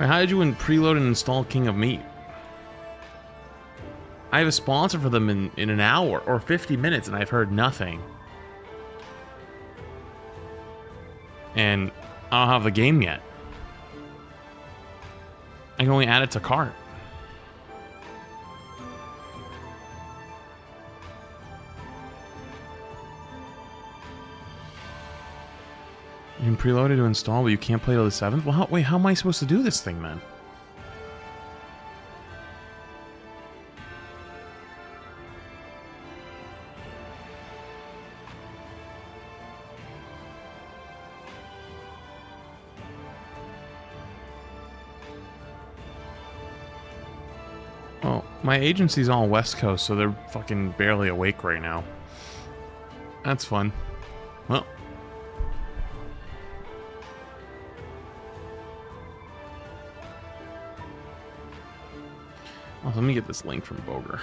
Wait, how did you preload and install King of Meat? I have a sponsor for them in an hour or 50 minutes and I've heard nothing. And I don't have the game yet. I can only add it to cart. You can preload it to install, but you can't play till the 7th? Well, wait, how am I supposed to do this thing, man? Well, my agency's all West Coast, so they're fucking barely awake right now. That's fun. Well. Oh, let me get this link from Boger.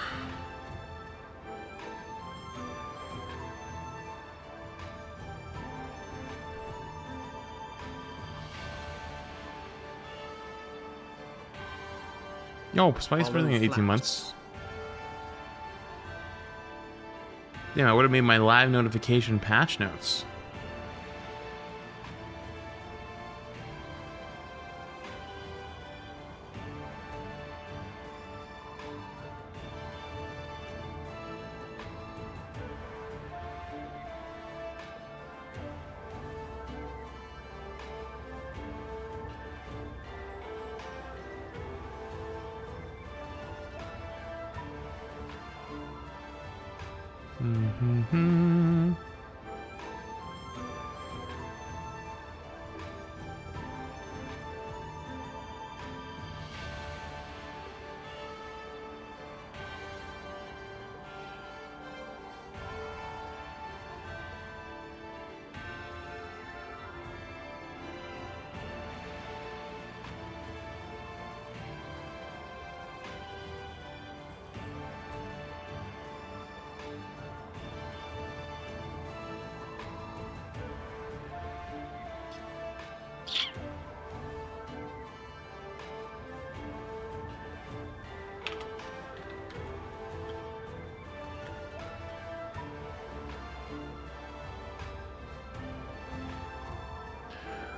Yo, Spice for everything in 18 months. Damn, I would have made my live notification patch notes.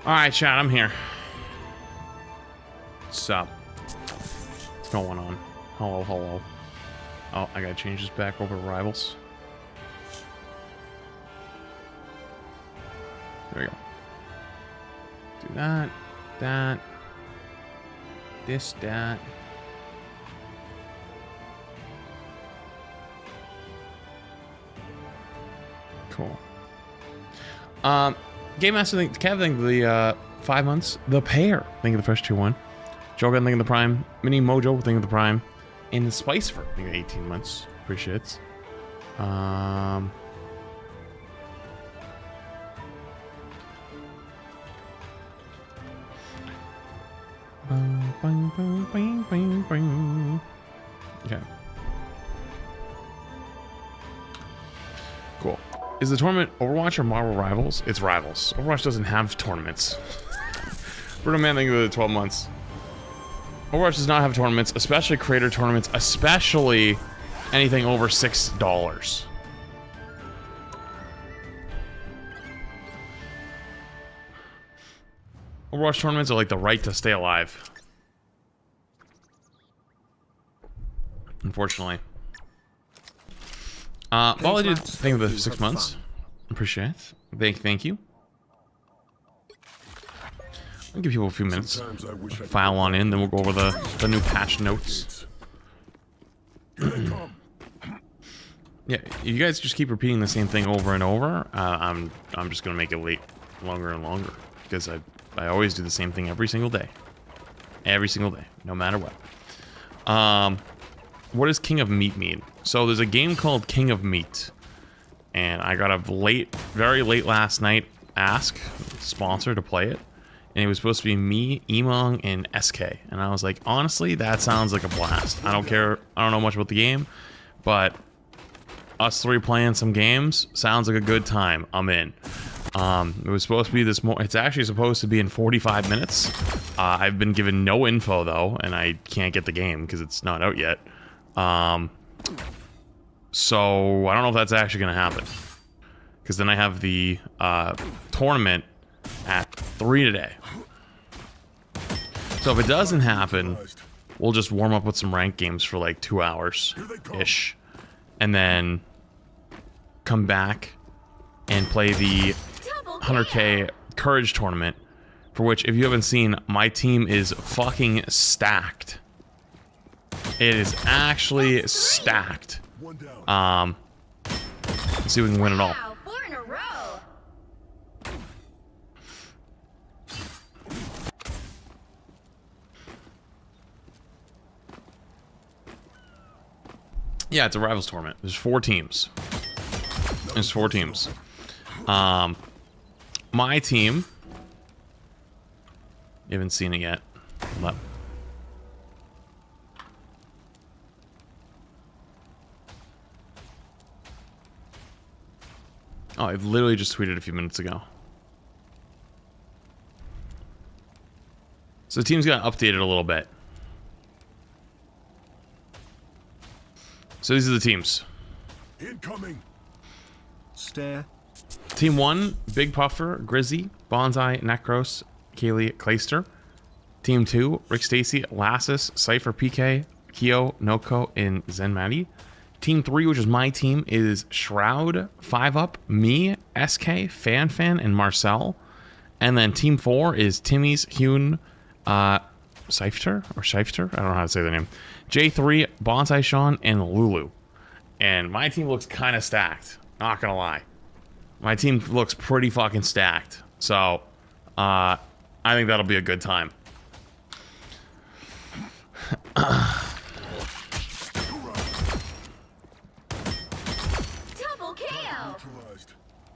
Alright, chat, I'm here. What's up? What's going on? Hello, hello. Oh, I gotta change this back over to Rivals. There we go. Do that, that, this, that. Cool. Game Master, Kev, thank the 5 months. The Pair, thank you the first 2-1. Jogan, thank you the Prime. Mini Mojo, thank you the Prime. And the Spicefer, thank you 18 months. Appreciate it. Okay. Cool. Is the tournament Overwatch or Marvel Rivals? It's Rivals. Overwatch doesn't have tournaments. Bruno Man, thank you for the 12 months. Overwatch does not have tournaments, especially creator tournaments, especially anything over $6. Overwatch tournaments are like the right to stay alive. Unfortunately. Well, I did thank you for the 6 months. Appreciate it. Thank you. I'll give people a few minutes. File on in, then we'll go over the new patch notes. Yeah, you guys just keep repeating the same thing over and over. I'm just gonna make it wait longer and longer because I always do the same thing every single day. Every single day, no matter what. What does King of Meat mean? So there's a game called King of Meat, and I got a very late last night sponsor to play it, and it was supposed to be me, Emong, and SK, and I was like, honestly, that sounds like a blast. I don't care, I don't know much about the game, but us three playing some games sounds like a good time. I'm in. It was supposed to be this it's actually supposed to be in 45 minutes. I've been given no info though, and I can't get the game because it's not out yet. So I don't know if that's actually going to happen. Because then I have the tournament at 3 today. So if it doesn't happen, we'll just warm up with some ranked games for like 2 hours-ish. And then come back and play the 100K Courage tournament, for which, if you haven't seen, my team is fucking stacked. It is actually stacked. Let's see if we can win it all. Yeah, it's a rivals tournament. There's 4 teams. There's 4 teams. My team. You haven't seen it yet. Hold up. Oh, I literally just tweeted a few minutes ago. So the team's got updated a little bit. So these are the teams. Incoming. Stare. Team 1, Big Puffer, Grizzy, Bonsai, Necros, Kaylee, Clayster. Team 2, Rick Stacy, Lassus, Cypher, PK, Kyo, Noko, and Zen Maddie. Team 3, which is my team, is Shroud, 5UP, me, SK, Fan, and Marcel. And then Team 4 is Timmy's, Hune, Seifter? I don't know how to say their name. J3, Bonsai Sean, and Lulu. And my team looks kind of stacked. Not gonna lie. My team looks pretty fucking stacked. So, I think that'll be a good time.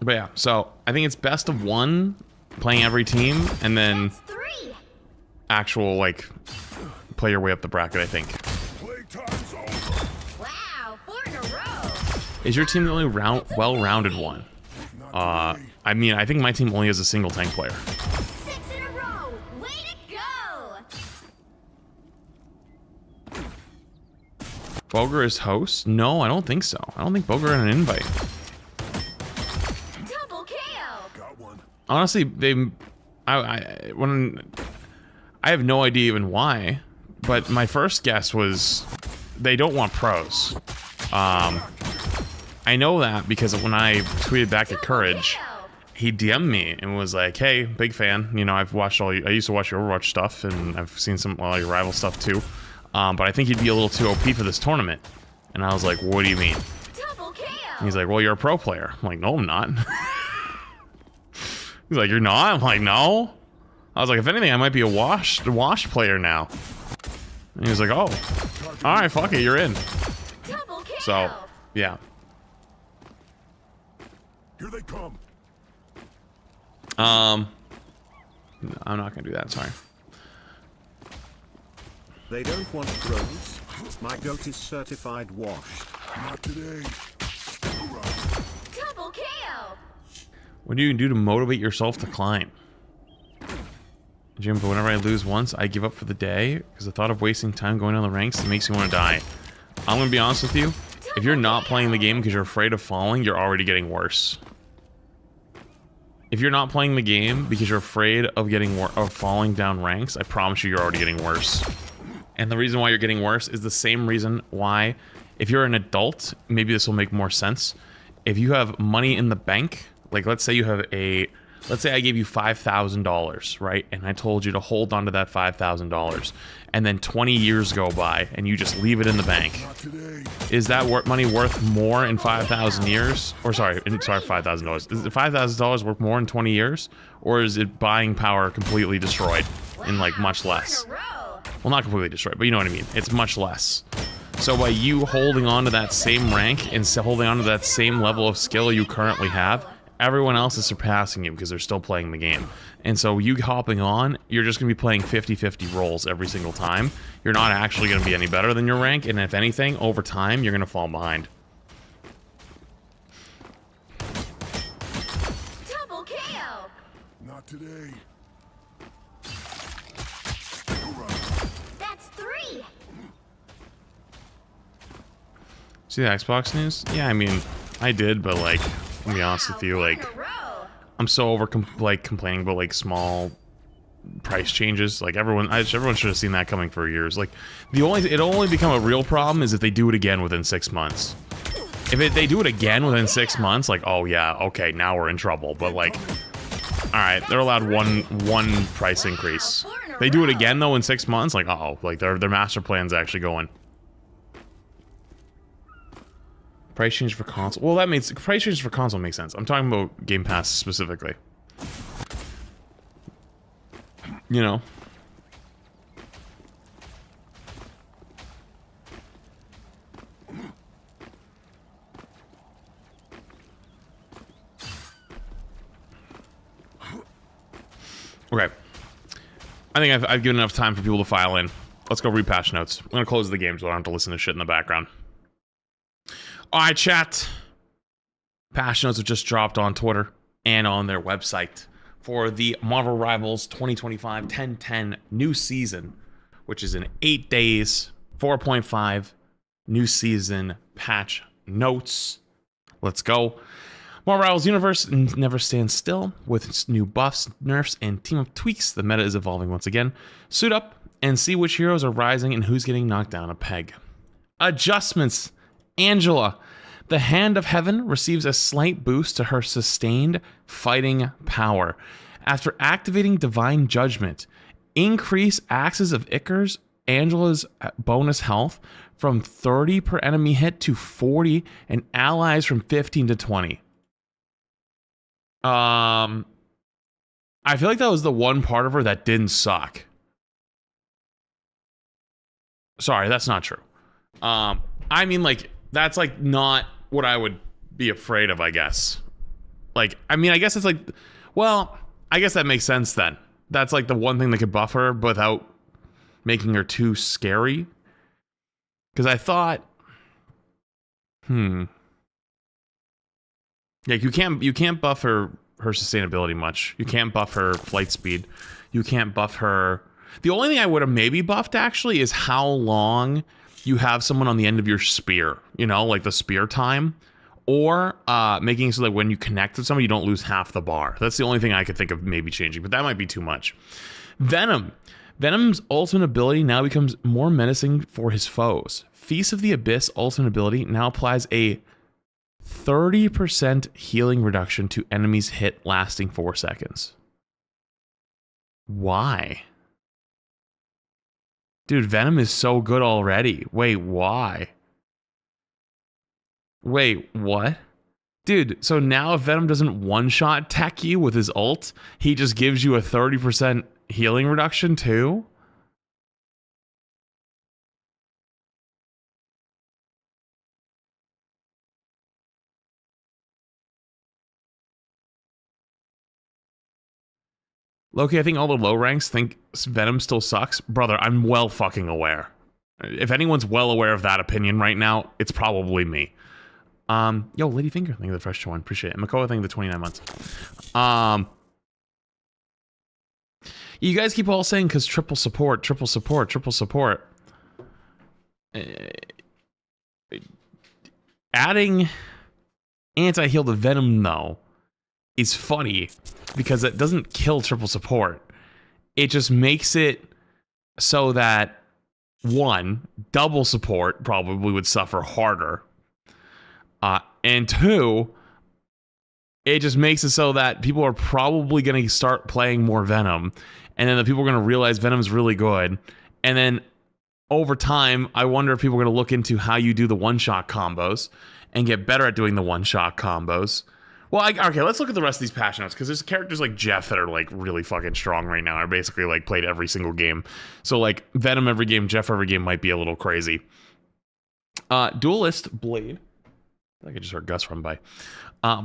But yeah, so I think it's best of 1, playing every team, and then actual, like, play your way up the bracket, I think. Wow, 4 in a row. Is your team the only well-rounded one? I mean, I think my team only has a single tank player. 6 in a row. Way to go. Boger is host? No, I don't think so. I don't think Boger had an invite. Double KO. Got one. Honestly, I have no idea even why, but my first guess was they don't want pros. I know that because when I tweeted back at Courage, he DM'd me and was like, "Hey, big fan. You know, I've watched I used to watch your Overwatch stuff, and I've seen some your rival stuff too. But I think you'd be a little too OP for this tournament." And I was like, "What do you mean?" And he's like, "Well, you're a pro player." I'm like, "No, I'm not." He's like, "You're not?" I'm like, "No." I was like, "If anything, I might be a wash player now." And he was like, "Oh, all right, fuck it, you're in." So, yeah. Here they come. I'm not gonna do that. Sorry. They don't want pros. My goat is certified washed. Not today. Double KO. What do you do to motivate yourself to climb? Jim, but whenever I lose once, I give up for the day because the thought of wasting time going down the ranks, it makes me want to die. I'm gonna be honest with you. If you're not playing the game because you're afraid of falling, you're already getting worse. If you're not playing the game because you're afraid of falling down ranks, I promise you, you're already getting worse. And the reason why you're getting worse is the same reason why, if you're an adult, maybe this will make more sense. If you have money in the bank, like let's say you have let's say I gave you $5,000, right? And I told you to hold on to that $5,000. And then 20 years go by and you just leave it in the bank. Is that money worth more in 5,000 years? Or sorry, $5,000. Is $5,000 worth more in 20 years? Or is it buying power completely destroyed in like much less? Well, not completely destroyed, but you know what I mean. It's much less. So by you holding on to that same rank and holding on to that same level of skill you currently have, everyone else is surpassing you because they're still playing the game. And so you hopping on, you're just going to be playing 50-50 roles every single time. You're not actually going to be any better than your rank, and if anything, over time, you're going to fall behind. Not today. That's 3. See the Xbox news? Yeah, I mean, I did, but like, to be honest with you, like, I'm so over complaining about like small price changes. Like everyone should have seen that coming for years. Like it'll only become a real problem is if they do it again within 6 months. If they do it again within 6 months, like, oh yeah, okay, now we're in trouble. But like, all right, they're allowed one price increase. They do it again though in 6 months, like, uh-oh, like their master plan's actually going. Price change for console. Well, that makes price change for console makes sense. I'm talking about Game Pass specifically. You know. Okay. I think I've given enough time for people to file in. Let's go read patch notes. I'm gonna close the game so I don't have to listen to shit in the background. Alright, chat. Patch notes have just dropped on Twitter and on their website for the Marvel Rivals 2025 10-10 new season, which is in 8 days, 4.5 new season patch notes. Let's go. Marvel Rivals universe never stands still. With its new buffs, nerfs, and team-up tweaks, the meta is evolving once again. Suit up and see which heroes are rising and who's getting knocked down a peg. Adjustments. Angela, the Hand of Heaven, receives a slight boost to her sustained fighting power. After activating Divine Judgment, increase Axes of Icarus, Angela's bonus health from 30 per enemy hit to 40 and allies from 15 to 20. I feel like that was the one part of her that didn't suck. Sorry, that's not true. I mean, like, that's like not what I would be afraid of, I guess. Like, I mean, I guess it's like, well, I guess that makes sense then. That's like the one thing that could buff her without making her too scary. Because I thought, yeah, you can't buff her sustainability much. You can't buff her flight speed. You can't buff her. The only thing I would have maybe buffed actually is how long you have someone on the end of your spear, you know, like the spear time, or making it so that when you connect with somebody, you don't lose half the bar. That's the only thing I could think of maybe changing, but that might be too much. Venom. Venom's ultimate ability now becomes more menacing for his foes. Feast of the Abyss ultimate ability now applies a 30% healing reduction to enemies hit lasting 4 seconds. Why? Dude, Venom is so good already. Wait, why? Wait, what? Dude, so now if Venom doesn't one-shot tech you with his ult, he just gives you a 30% healing reduction too? Loki, I think all the low ranks think Venom still sucks. Brother, I'm well fucking aware. If anyone's well aware of that opinion right now, it's probably me. Yo, Ladyfinger, thank you for the fresh one. Appreciate it. Makoa, thank you for the 29 months. You guys keep all saying because triple support, triple support, triple support. Adding anti-heal to Venom, though, is funny because it doesn't kill triple support. It just makes it so that, one, double support probably would suffer harder. And two, it just makes it so that people are probably going to start playing more Venom. And then the people are going to realize Venom's really good. And then over time, I wonder if people are going to look into how you do the one-shot combos and get better at doing the one-shot combos. Well, okay, let's look at the rest of these patch notes, because there's characters like Jeff that are like really fucking strong right now. Are basically like played every single game. So like Venom every game, Jeff every game might be a little crazy. Duelist Blade. I could just heard Gus run by.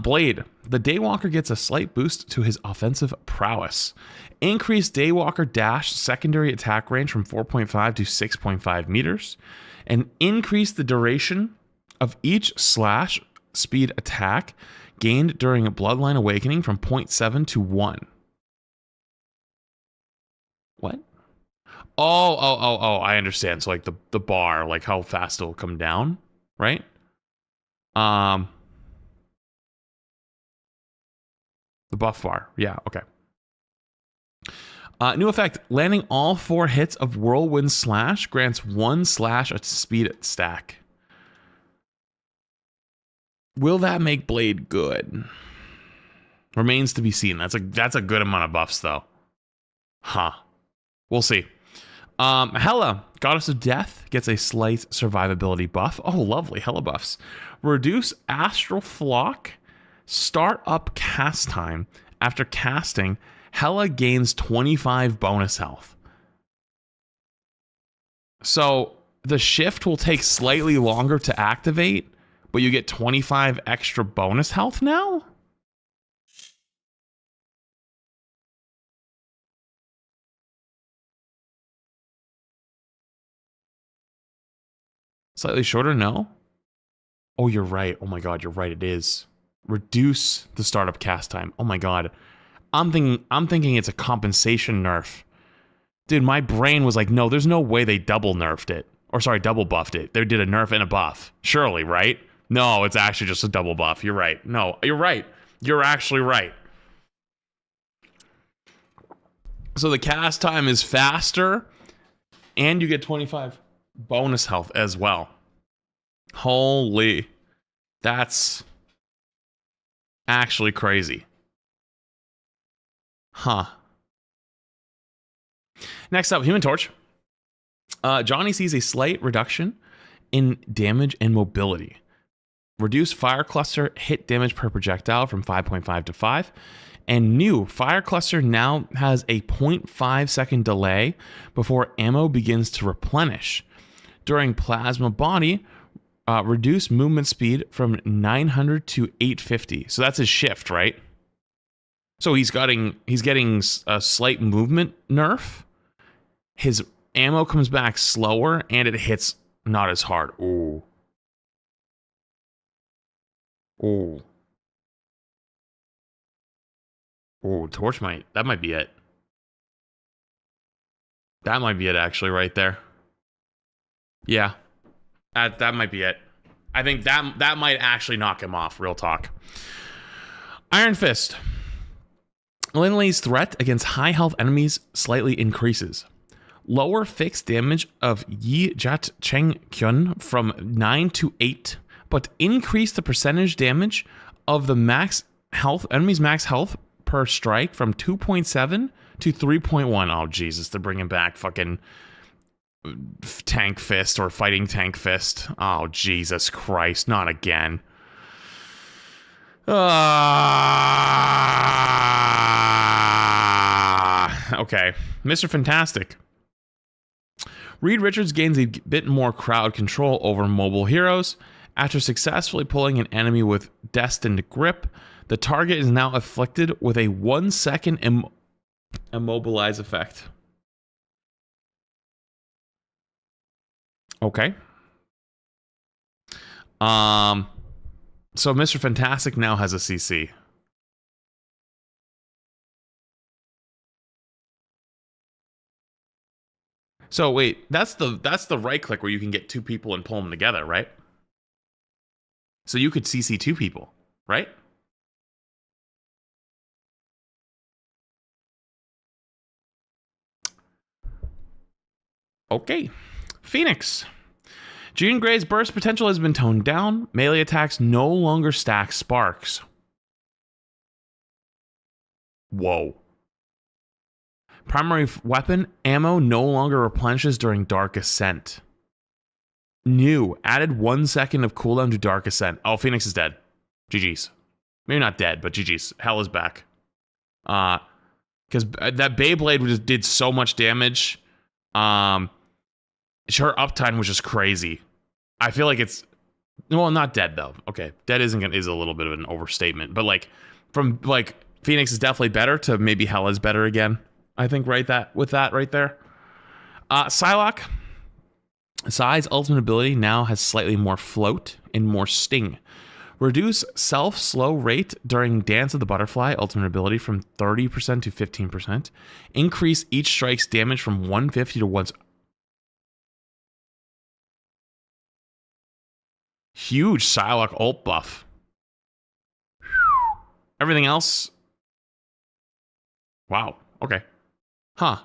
Blade. The Daywalker gets a slight boost to his offensive prowess. Increased Daywalker dash secondary attack range from 4.5 to 6.5 meters. And increase the duration of each slash speed attack gained during a Bloodline Awakening from 0.7 to 1. What? Oh, I understand. So like the bar, like how fast it'll come down, right? The buff bar. Yeah, okay. New effect, landing all 4 hits of Whirlwind Slash grants 1 slash at speed stack. Will that make Blade good? Remains to be seen. That's a good amount of buffs though. Huh. We'll see. Hela, Goddess of Death, gets a slight survivability buff. Oh, lovely. Hela buffs. Reduce Astral Flock. Start up cast time. After casting, Hela gains 25 bonus health. So the shift will take slightly longer to activate, but you get 25 extra bonus health now? Slightly shorter, no? Oh, you're right. Oh my god, you're right, it is. Reduce the startup cast time. Oh my god. I'm thinking it's a compensation nerf. Dude, my brain was like, no, there's no way they double nerfed it. Or sorry, double buffed it. They did a nerf and a buff. Surely, right? No, it's actually just a double buff. You're right. No, you're right. You're actually right. So the cast time is faster, and you get 25 bonus health as well. Holy. That's actually crazy. Huh. Next up, Human Torch. Johnny sees a slight reduction in damage and mobility. Reduce Fire Cluster hit damage per projectile from 5.5 to 5. And new Fire Cluster now has a 0.5 second delay before ammo begins to replenish. During Plasma Body, reduce movement speed from 900 to 850. So that's his shift, right? So he's getting a slight movement nerf. His ammo comes back slower and it hits not as hard. Ooh. Ooh. Ooh, Torch that might be it. That might be it actually right there. Yeah. That might be it. I think that might actually knock him off, real talk. Iron Fist. Lin-Lei's threat against high health enemies slightly increases. Lower fixed damage of Yi Jat Cheng Kyun from 9 to 8, but increase the percentage damage of the enemy's max health per strike from 2.7 to 3.1. Oh, Jesus, they're bringing back fucking Tank Fist or Fighting Tank Fist. Oh, Jesus Christ, not again. Okay, Mr. Fantastic. Reed Richards gains a bit more crowd control over mobile heroes. After successfully pulling an enemy with Destined Grip, the target is now afflicted with a 1 second immobilize effect. Okay. So Mr. Fantastic now has a CC. So wait, that's the right click where you can get 2 people and pull them together, right? So you could CC 2 people, right? Okay. Phoenix. Jean Grey's burst potential has been toned down. Melee attacks no longer stack sparks. Whoa. Primary weapon ammo no longer replenishes during Dark Ascent. New. Added 1 second of cooldown to Dark Ascent. Oh, Phoenix is dead. GG's. Maybe not dead, but GG's. Hell is back. Because that Beyblade just did so much damage. Her uptime was just crazy. I feel like it's... Well, not dead, though. Okay, dead is a little bit of an overstatement. But, from Phoenix is definitely better to maybe Hell is better again. I think with that right there. Psylocke. Psy's ultimate ability now has slightly more float and more sting. Reduce self-slow rate during Dance of the Butterfly ultimate ability from 30% to 15%. Increase each strike's damage from 150 to 1... Huge Psylocke ult buff. Everything else... Wow. Okay. Huh.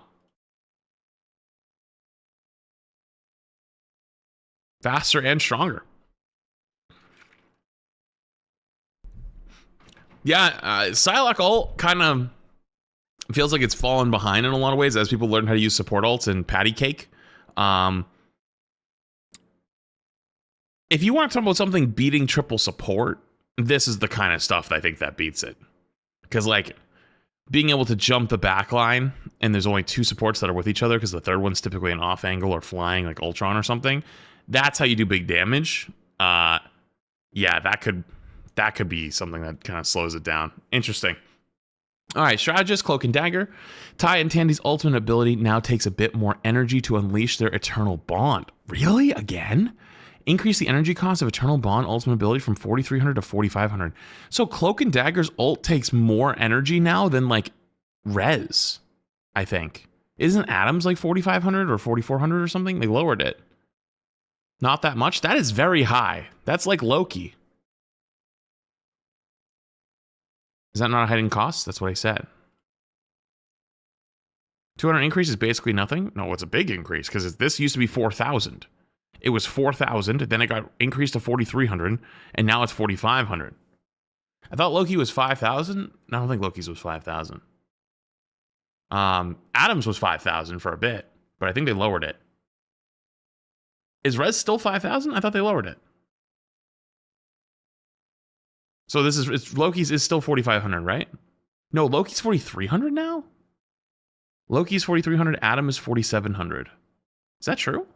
Faster and stronger. Yeah, Psylocke ult kind of feels like it's fallen behind in a lot of ways as people learn how to use support ults and patty cake. If you want to talk about something beating triple support, this is the kind of stuff that I think that beats it. Because, like, being able to jump the back line, and there's only 2 supports that are with each other, because the third one's typically an off angle or flying, like Ultron or something. That's how you do big damage. Yeah, that could be something that kind of slows it down. Interesting. All right, Strategist, Cloak and Dagger. Ty and Tandy's ultimate ability now takes a bit more energy to unleash their Eternal Bond. Really? Again? Increase the energy cost of Eternal Bond ultimate ability from 4,300 to 4,500. So Cloak and Dagger's ult takes more energy now than, like, Rez, I think. Isn't Adam's like 4,500 or 4,400 or something? They lowered it. Not that much? That is very high. That's like Loki. Is that not a hidden cost? That's what I said. 200 increase is basically nothing? No, it's a big increase because this used to be 4,000. It was 4,000, then it got increased to 4,300, and now it's 4,500. I thought Loki was 5,000. I don't think Loki's was 5,000. Adam's was 5,000 for a bit, but I think they lowered it. Is Rez still 5,000? I thought they lowered it. So Loki's is still 4,500, right? No, Loki's 4,300 now? Loki's 4,300, Adam is 4,700. Is that true?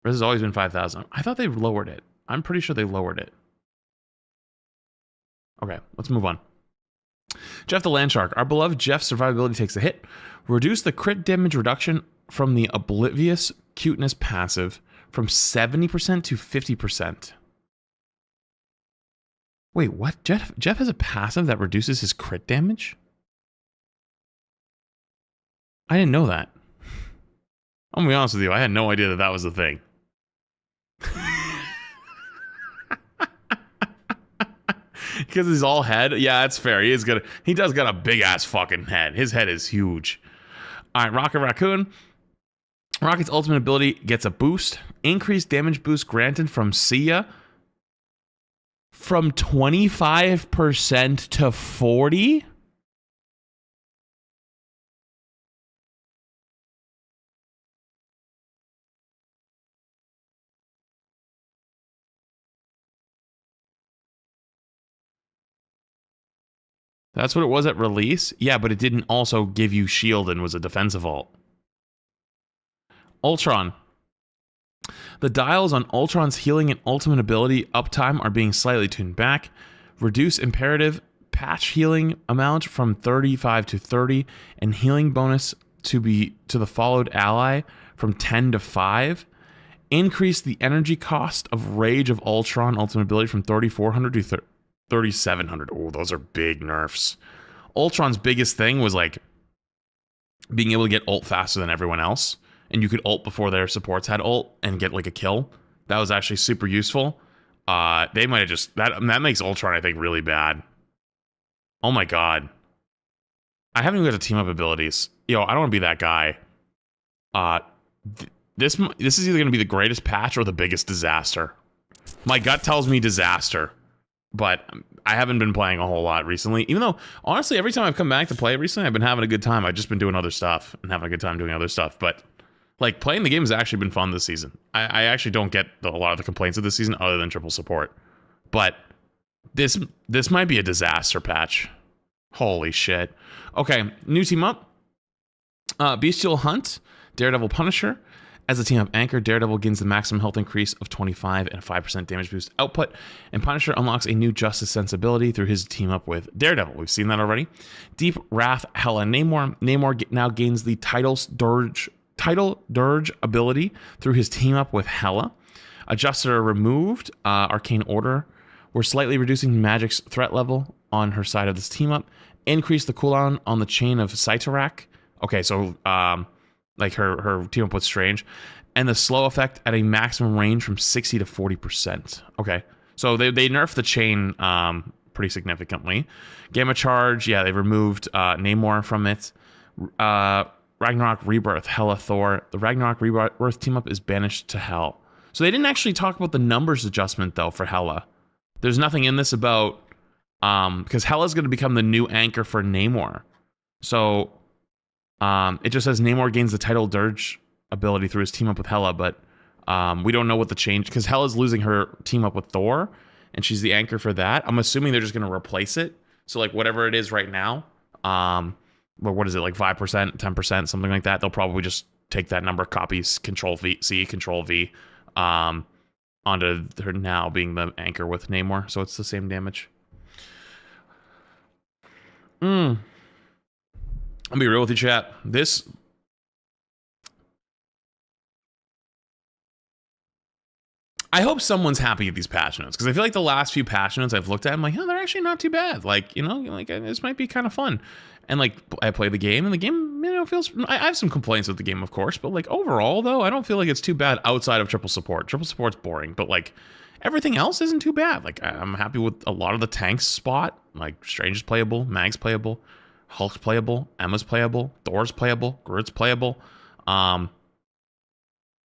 Rez has always been 5,000. I thought they lowered it. I'm pretty sure they lowered it. Okay, let's move on. Jeff the Landshark. Our beloved Jeff's survivability takes a hit. Reduce the crit damage reduction from the Oblivious Cuteness passive from 70% to 50%. Wait, what? Jeff has a passive that reduces his crit damage? I didn't know that. I'm gonna be honest with you, I had no idea that that was the thing. Because he's all head. Yeah, that's fair. He does got a big ass fucking head. His head is huge. All right, Rocket Raccoon. Rocket's ultimate ability gets a boost. Increased damage boost granted from Sia from 25% to 40%. That's what it was at release? Yeah, but it didn't also give you shield and was a defensive ult. Ultron. The dials on Ultron's healing and ultimate ability uptime are being slightly tuned back. Reduce imperative patch healing amount from 35 to 30 and healing bonus to the followed ally from 10 to 5. Increase the energy cost of Rage of Ultron ultimate ability from 3,400 to 3,700. Oh, those are big nerfs. Ultron's biggest thing was like being able to get ult faster than everyone else. And you could ult before their supports had ult and get like a kill. That was actually super useful. They might have just... That makes Ultron, I think, really bad. Oh my god. I haven't even got the team up abilities. Yo, I don't want to be that guy. This is either going to be the greatest patch or the biggest disaster. My gut tells me disaster. But I haven't been playing a whole lot recently. Even though, honestly, every time I've come back to play it recently, I've been having a good time. I've just been doing other stuff and having a good time doing other stuff. But, like, playing the game has actually been fun this season. I actually don't get a lot of the complaints of this season other than triple support. But this might be a disaster patch. Holy shit. Okay, new team up. Bestial Hunt, Daredevil Punisher. As a team up anchor, Daredevil gains the maximum health increase of 25 and a 5% damage boost output, and Punisher unlocks a new justice sensibility through his team up with Daredevil. We've seen that already. Deep Wrath, Hela, Namor. Namor now gains the Title Dirge ability through his team up with Hela. adjusted or removed Arcane Order. We're slightly reducing Magic's threat level on her side of this team up. Increase the cooldown on the chain of Cytorak. Okay, so like her team up with Strange. And the slow effect at a maximum range from 60 to 40%. Okay, so they nerfed the chain pretty significantly. Gamma Charge, yeah, they removed Namor from it. Ragnarok Rebirth, Hela Thor. The Ragnarok Rebirth team up is banished to Hell. So they didn't actually talk about the numbers adjustment though for Hela. There's nothing in this about because Hela's going to become the new anchor for Namor. So it just says Namor gains the Tidal Dirge ability through his team up with Hela, but we don't know what the change, because Hela's losing her team up with Thor, and she's the anchor for that. I'm assuming they're just going to replace it. So like whatever it is right now, but what is it, like 5%, 10%, something like that? They'll probably just take that number, copies, Control V, C, Control V, onto her now being the anchor with Namor, so it's the same damage. I'll be real with you, chat. I hope someone's happy with these patch notes, because I feel like the last few patch notes I've looked at, I'm like, oh, they're actually not too bad. Like, you know, like this might be kind of fun. And like, I play the game, and the game, you know, feels. I have some complaints with the game, of course, but like overall, though, I don't feel like it's too bad outside of triple support. Triple support's boring, but like everything else isn't too bad. Like I'm happy with a lot of the tanks spot. Like Strange is playable, Mag's playable, Hulk's playable, Emma's playable, Thor's playable, Groot's playable.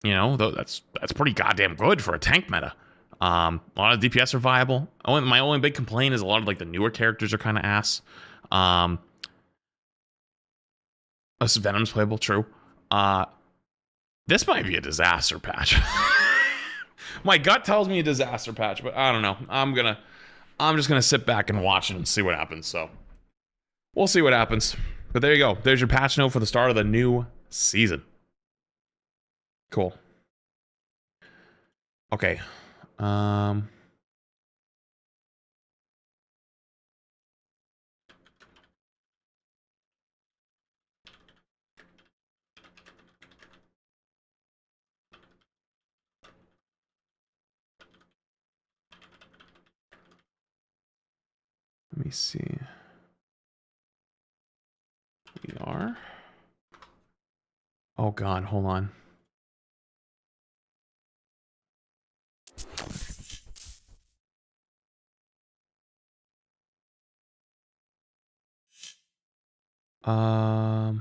You know, that's pretty goddamn good for a tank meta. A lot of DPS are viable. My only big complaint is a lot of like the newer characters are kind of ass. Venom's playable, true. This might be a disaster patch. My gut tells me a disaster patch, but I don't know. I'm just gonna sit back and watch it and see what happens. So we'll see what happens. But there you go. There's your patch note for the start of the new season. Cool. Okay. Let me see. We are. Oh God, hold on. Oh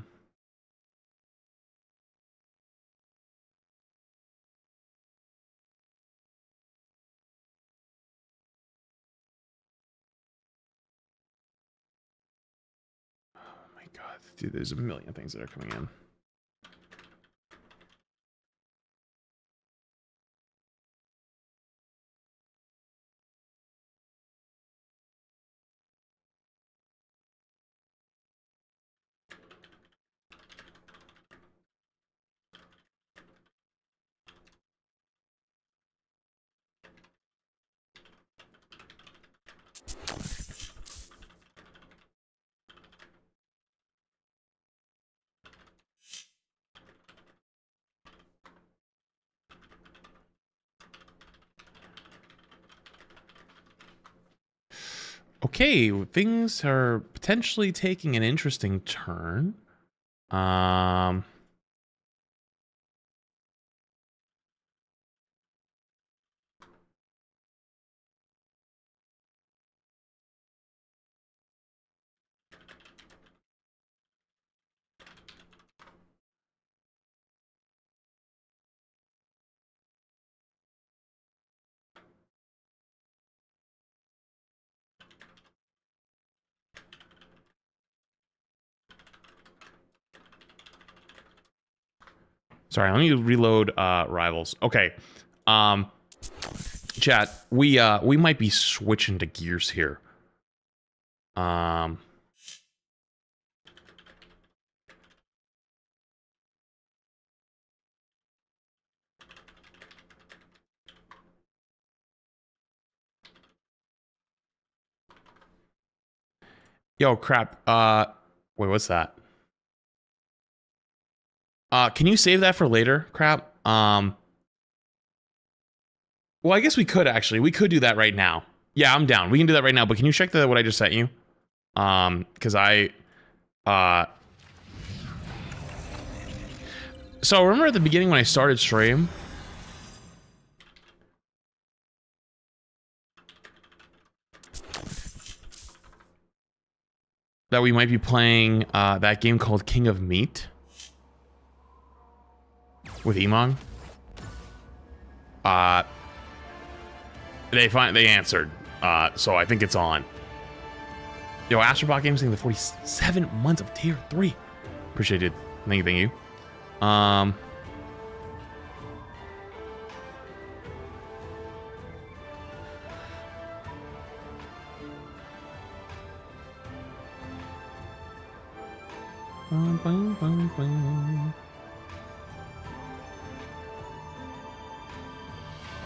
my God, dude, there's a million things that are coming in. Okay, things are potentially taking an interesting turn. Sorry, let me reload rivals. Okay. Chat, we might be switching to gears here. Yo, crap. Wait, what's that? Can you save that for later, crap? Well, I guess we could actually. We could do that right now. Yeah, I'm down. We can do that right now. But can you check what I just sent you? Because so remember at the beginning when I started stream? That we might be playing that game called King of Meat with Emong. They answered, so I think it's on. Yo, Astrobot Games saying the 47 months of tier 3. Appreciate it. Thank you.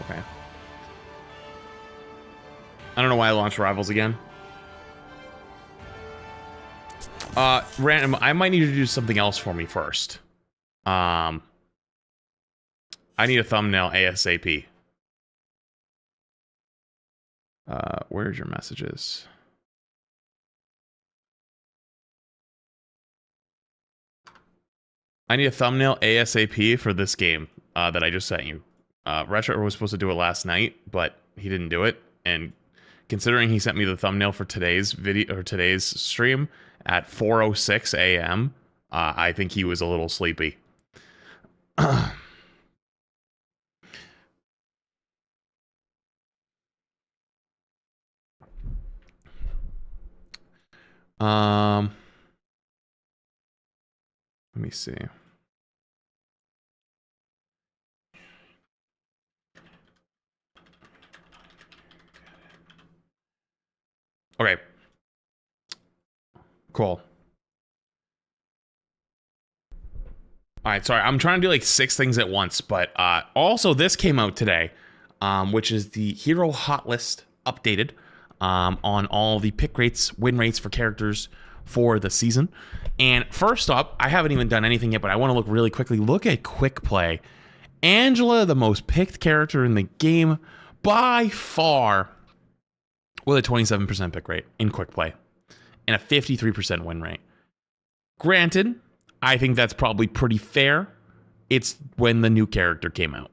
Okay. I don't know why I launched Rivals again. Random, I might need to do something else for me first. I need a thumbnail ASAP. Where's your messages? I need a thumbnail ASAP for this game that I just sent you. Retro was supposed to do it last night, but he didn't do it. And considering he sent me the thumbnail for today's video or today's stream at 4:06 a.m., I think he was a little sleepy. Let me see. Okay. Cool. All right, sorry. I'm trying to do like 6 things at once, but also this came out today, which is the Hero Hot List updated on all the pick rates, win rates for characters for the season. And first up, I haven't even done anything yet, but I want to look really quickly. Look at quick play. Angela, the most picked character in the game by far, with a 27% pick rate in quick play and a 53% win rate. Granted, I think that's probably pretty fair. It's when the new character came out.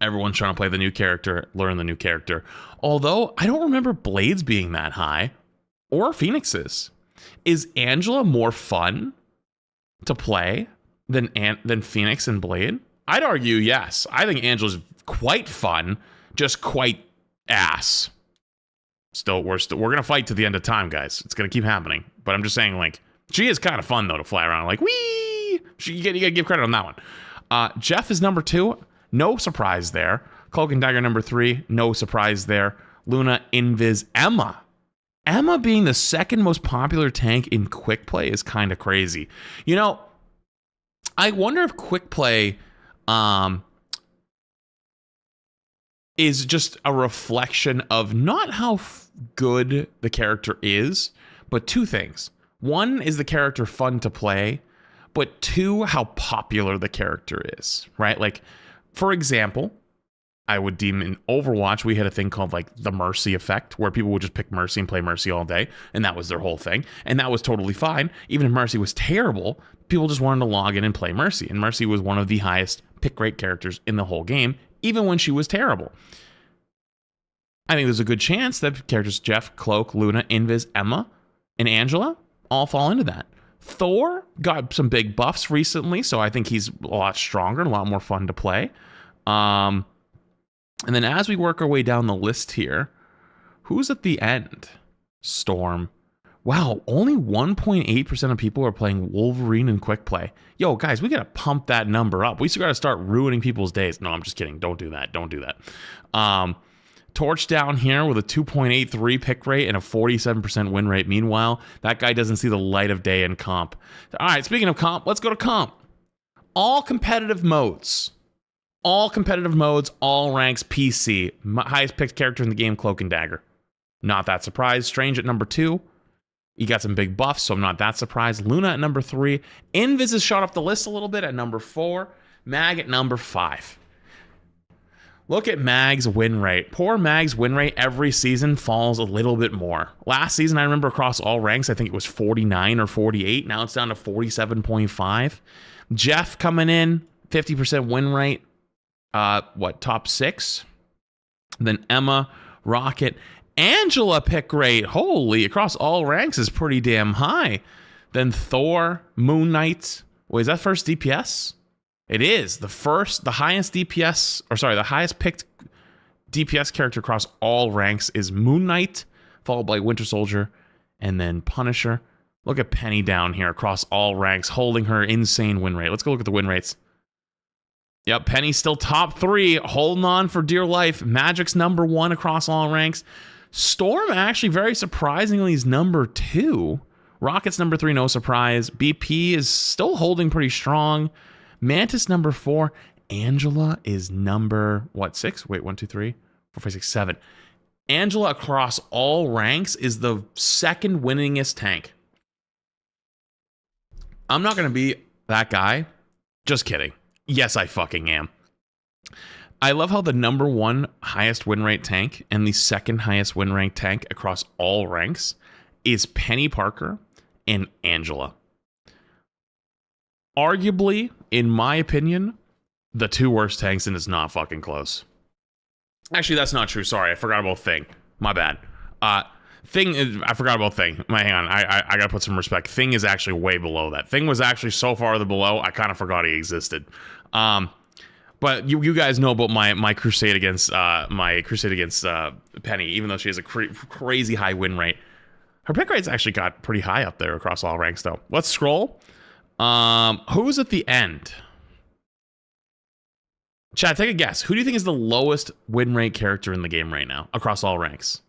Everyone's trying to play the new character, learn the new character. Although, I don't remember Blades being that high, or Phoenix's. Is Angela more fun to play than Phoenix and Blade? I'd argue yes. I think Angela's quite fun, just quite ass. Still, we're gonna fight to the end of time, guys. It's gonna keep happening. But I'm just saying, like, she is kind of fun though to fly around. Like, wee! You gotta give credit on that one. Jeff is number 2. No surprise there. Cloak and Dagger number 3. No surprise there. Luna, Invis, Emma. Emma being the second most popular tank in quick play is kind of crazy. You know, I wonder if quick play is just a reflection of not how good the character is, but 2 things. 1, is the character fun to play? But 2, how popular the character is, right? Like, for example, I would deem in Overwatch, we had a thing called like the Mercy effect, where people would just pick Mercy and play Mercy all day, and that was their whole thing. And that was totally fine. Even if Mercy was terrible, people just wanted to log in and play Mercy. And Mercy was one of the highest pick rate characters in the whole game, even when she was terrible. I think there's a good chance that characters Jeff, Cloak, Luna, Invis, Emma, and Angela all fall into that. Thor got some big buffs recently, so I think he's a lot stronger and a lot more fun to play. And then as we work our way down the list here, who's at the end? Storm. Wow, only 1.8% of people are playing Wolverine in quick play. Yo, guys, we gotta pump that number up. We still gotta start ruining people's days. No, I'm just kidding. Don't do that. Don't do that. Torch down here with a 2.83 pick rate and a 47% win rate. Meanwhile, that guy doesn't see the light of day in comp. All right, speaking of comp, let's go to comp. All competitive modes. All competitive modes, all ranks, PC. Highest picked character in the game, Cloak and Dagger. Not that surprised. Strange at number 2. You got some big buffs, so I'm not that surprised. Luna at number 3. Invis has shot up the list a little bit at number 4. Mag at number 5. Look at Mag's win rate. Poor Mag's win rate every season falls a little bit more. Last season, I remember across all ranks, I think it was 49 or 48. Now it's down to 47.5. Jeff coming in, 50% win rate. Top 6? Then Emma, Rocket, Angela pick rate. Holy, across all ranks is pretty damn high. Then Thor, Moon Knight. Wait, is that first DPS? It is. The highest DPS, the highest picked DPS character across all ranks is Moon Knight, followed by Winter Soldier, and then Punisher. Look at Penny down here across all ranks, holding her insane win rate. Let's go look at the win rates. Yep, Penny's still top 3, holding on for dear life. Magic's number 1 across all ranks. Storm actually, very surprisingly, is number 2. Rocket's number 3, no surprise. BP is still holding pretty strong. Mantis number 4. Angela is number, 6? Wait, 1, 2, 3, 4, 5, 6, 7. Angela across all ranks is the second winningest tank. I'm not going to be that guy. Just kidding. Yes, I fucking am. I love how the number 1 highest win rate tank and the second highest win rate tank across all ranks is Penny Parker and Angela. Arguably, in my opinion, the 2 worst tanks, and it's not fucking close. Actually, that's not true. Sorry, I forgot about Thing. My bad. Thing is, I forgot about Thing. Hang on, I gotta put some respect. Thing is actually way below that. Thing was actually so far below, I kind of forgot he existed. But you guys know about my crusade against Penny, even though she has a crazy high win rate. Her pick rate's actually got pretty high up there across all ranks, though. Let's scroll. Who's at the end? Chad, take a guess. Who do you think is the lowest win rate character in the game right now across all ranks?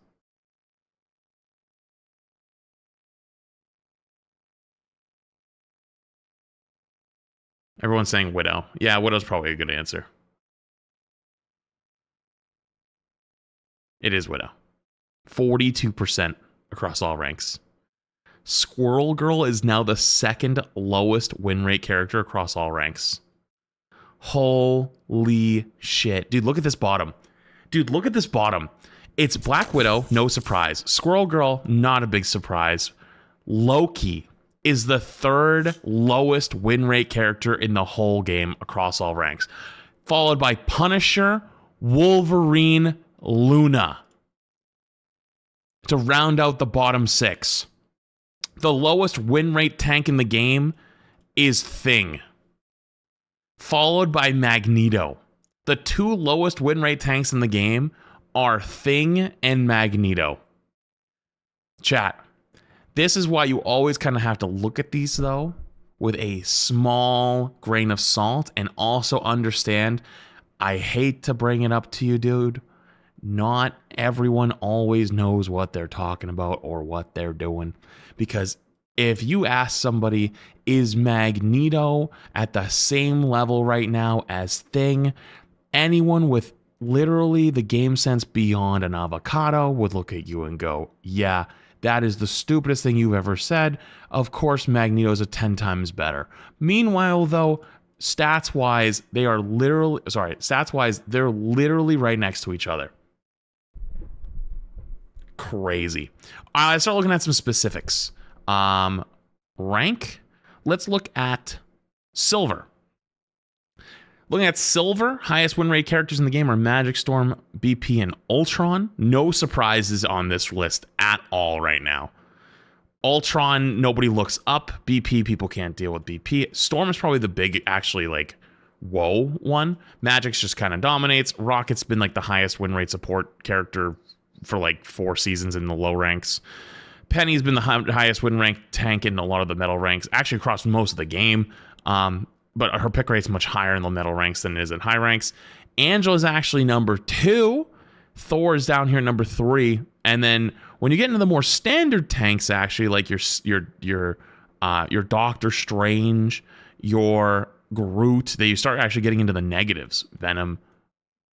Everyone's saying Widow. Yeah, Widow's probably a good answer. It is Widow. 42% across all ranks. Squirrel Girl is now the second lowest win rate character across all ranks. Holy shit. Dude, look at this bottom. It's Black Widow, no surprise. Squirrel Girl, not a big surprise. Loki is the third lowest win rate character in the whole game across all ranks. Followed by Punisher, Wolverine, Luna. To round out the bottom 6. The lowest win rate tank in the game is Thing. Followed by Magneto. The 2 lowest win rate tanks in the game are Thing and Magneto. Chat. This is why you always kind of have to look at these, though, with a small grain of salt, and also understand, I hate to bring it up to you, dude, not everyone always knows what they're talking about or what they're doing. Because if you ask somebody, is Magneto at the same level right now as Thing? Anyone with literally the game sense beyond an avocado would look at you and go, yeah, that is the stupidest thing you've ever said. Of course, Magneto's a 10 times better. Meanwhile, though, stats-wise, they're literally right next to each other. Crazy. I start looking at some specifics. Rank. Let's look at Silver. Looking at Silver, highest win rate characters in the game are Magic, Storm, BP, and Ultron. No surprises on this list at all right now. Ultron, nobody looks up. BP, people can't deal with BP. Storm is probably the big, actually, like, whoa one. Magic's just kind of dominates. Rocket's been, like, the highest win rate support character for, like, 4 seasons in the low ranks. Penny's been the highest win rank tank in a lot of the metal ranks, actually across most of the game. But her pick rate's much higher in the metal ranks than it is in high ranks. Angela's actually number 2. Thor is down here number 3. And then when you get into the more standard tanks, actually, like your Doctor Strange, your Groot, you start actually getting into the negatives. Venom.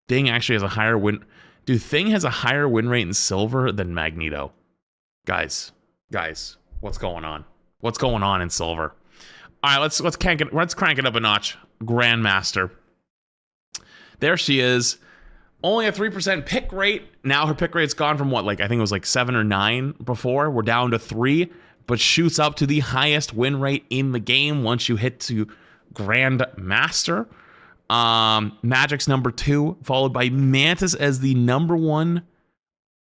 Thing actually has a higher win. Dude, Thing has a higher win rate in Silver than Magneto. Guys, what's going on? What's going on in Silver? All right, let's crank it up a notch. Grandmaster. There she is. Only a 3% pick rate. Now her pick rate's gone from what, like, I think it was like 7 or 9 before. We're down to 3, but shoots up to the highest win rate in the game once you hit to Grand Master. Magic's number 2, followed by Mantis as the number 1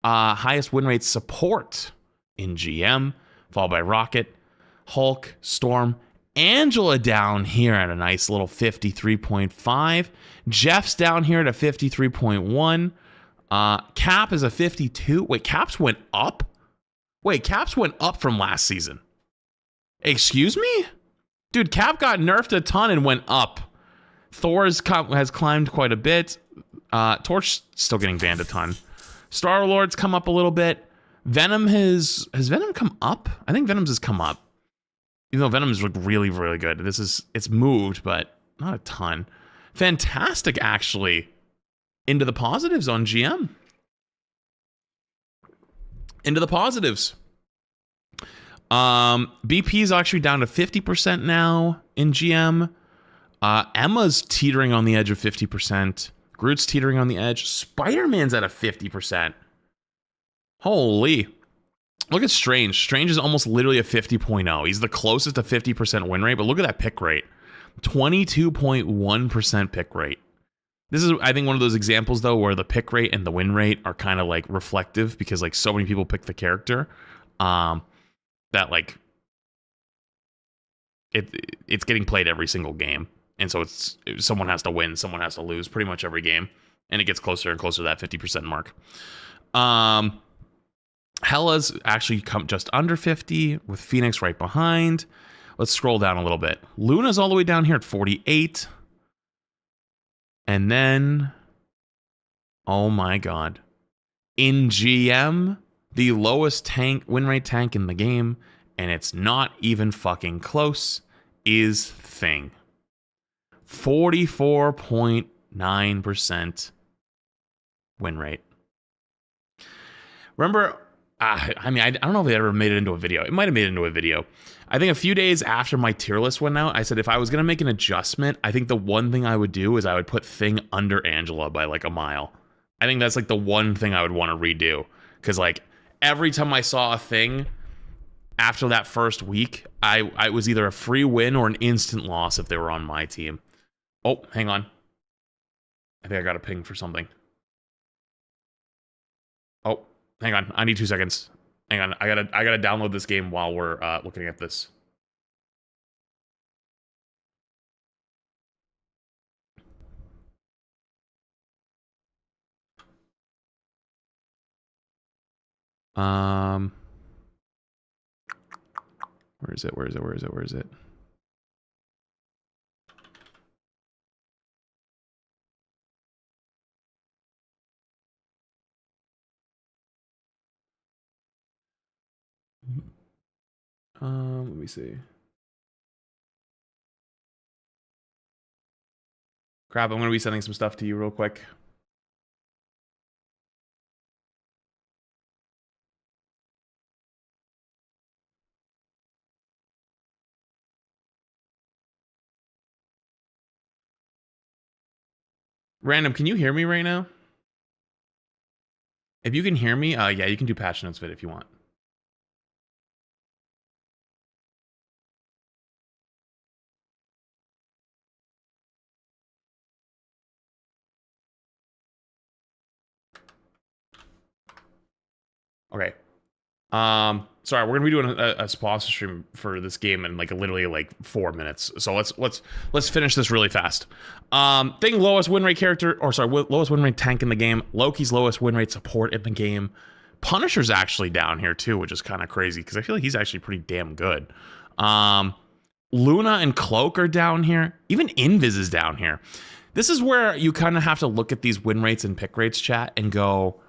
highest win rate support in GM, followed by Rocket, Hulk, Storm, Angela down here at a nice little 53.5. Jeff's down here at a 53.1. Cap is a 52. Wait, Caps went up? Wait, Caps went up from last season. Excuse me? Dude, Cap got nerfed a ton and went up. Thor has climbed quite a bit. Torch still getting banned a ton. Star-Lord's come up a little bit. Venom has Venom come up? I think Venom's has come up. Even though Venom's look really, really good. It's moved, but not a ton. Fantastic, actually. Into the positives on GM. Into the positives. BP's actually down to 50% now in GM. Emma's teetering on the edge of 50%. Groot's teetering on the edge. Spider-Man's at a 50%. Holy. Look at Strange. Strange is almost literally a 50.0. He's the closest to 50% win rate, but look at that pick rate. 22.1% pick rate. This is, I think, one of those examples, though, where the pick rate and the win rate are kind of, like, reflective because, like, so many people pick the character that, like, it's getting played every single game. And so someone has to win, someone has to lose pretty much every game. And it gets closer and closer to that 50% mark. Hella's actually come just under 50 with Phoenix right behind. Let's scroll down a little bit. Luna's all the way down here at 48. And then, oh my God. In GM, the lowest tank win rate tank in the game, and it's not even fucking close, is Thing. 44.9% win rate. Remember, I don't know if they ever made it into a video. It might have made it into a video. I think a few days after my tier list went out, I said if I was going to make an adjustment, I think the one thing I would do is I would put Thing under Angela by like a mile. I think that's like the one thing I would want to redo. Because like every time I saw a Thing after that first week, I was either a free win or an instant loss if they were on my team. Oh, hang on. I think I got a ping for something. Oh. Hang on, I need 2 seconds. Hang on, I gotta download this game while we're looking at this. Where is it? Where is it? Where is it? Where is it? Let me see. Crap, I'm gonna be sending some stuff to you real quick. Random, can you hear me right now? If you can hear me, yeah, you can do patch notes vid if you want. Okay. Sorry, we're gonna be doing a sponsor stream for this game in like literally like 4 minutes. So let's finish this really fast. Thing lowest win rate character, or sorry, lowest win rate tank in the game. Loki's lowest win rate support in the game. Punisher's actually down here too, which is kind of crazy because I feel like he's actually pretty damn good. Luna and Cloak are down here. Even Invis is down here. This is where you kind of have to look at these win rates and pick rates, chat, and go,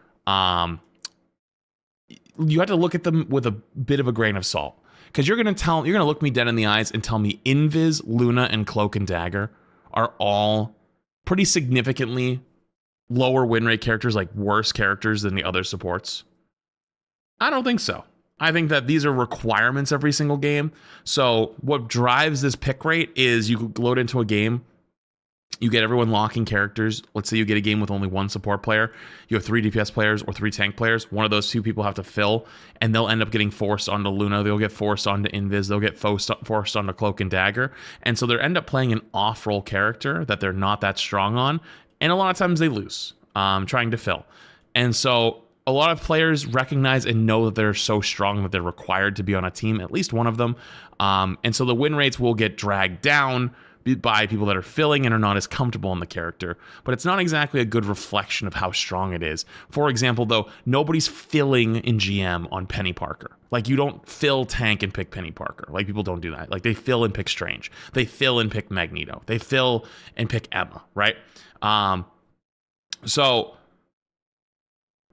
you have to look at them with a bit of a grain of salt. Because you're gonna look me dead in the eyes and tell me Invis, Luna, and Cloak and Dagger are all pretty significantly lower win rate characters, like worse characters than the other supports. I don't think so. I think that these are requirements every single game. So what drives this pick rate is you load into a game You get everyone locking characters. Let's say you get a game with only one support player. You have 3 DPS players or 3 tank players. One of those 2 people have to fill, and they'll end up getting forced onto Luna. They'll get forced onto Invis. They'll get forced onto Cloak and Dagger. And so they end up playing an off-role character that they're not that strong on. And a lot of times they lose trying to fill. And so a lot of players recognize and know that they're so strong that they're required to be on a team, at least one of them. And so the win rates will get dragged down by people that are filling and are not as comfortable in the character. But it's not exactly a good reflection of how strong it is. For example, though, nobody's filling in GM on Penny Parker. Like, you don't fill tank and pick Penny Parker. Like, people don't do that. Like, they fill and pick Strange. They fill and pick Magneto. They fill and pick Emma, right? So,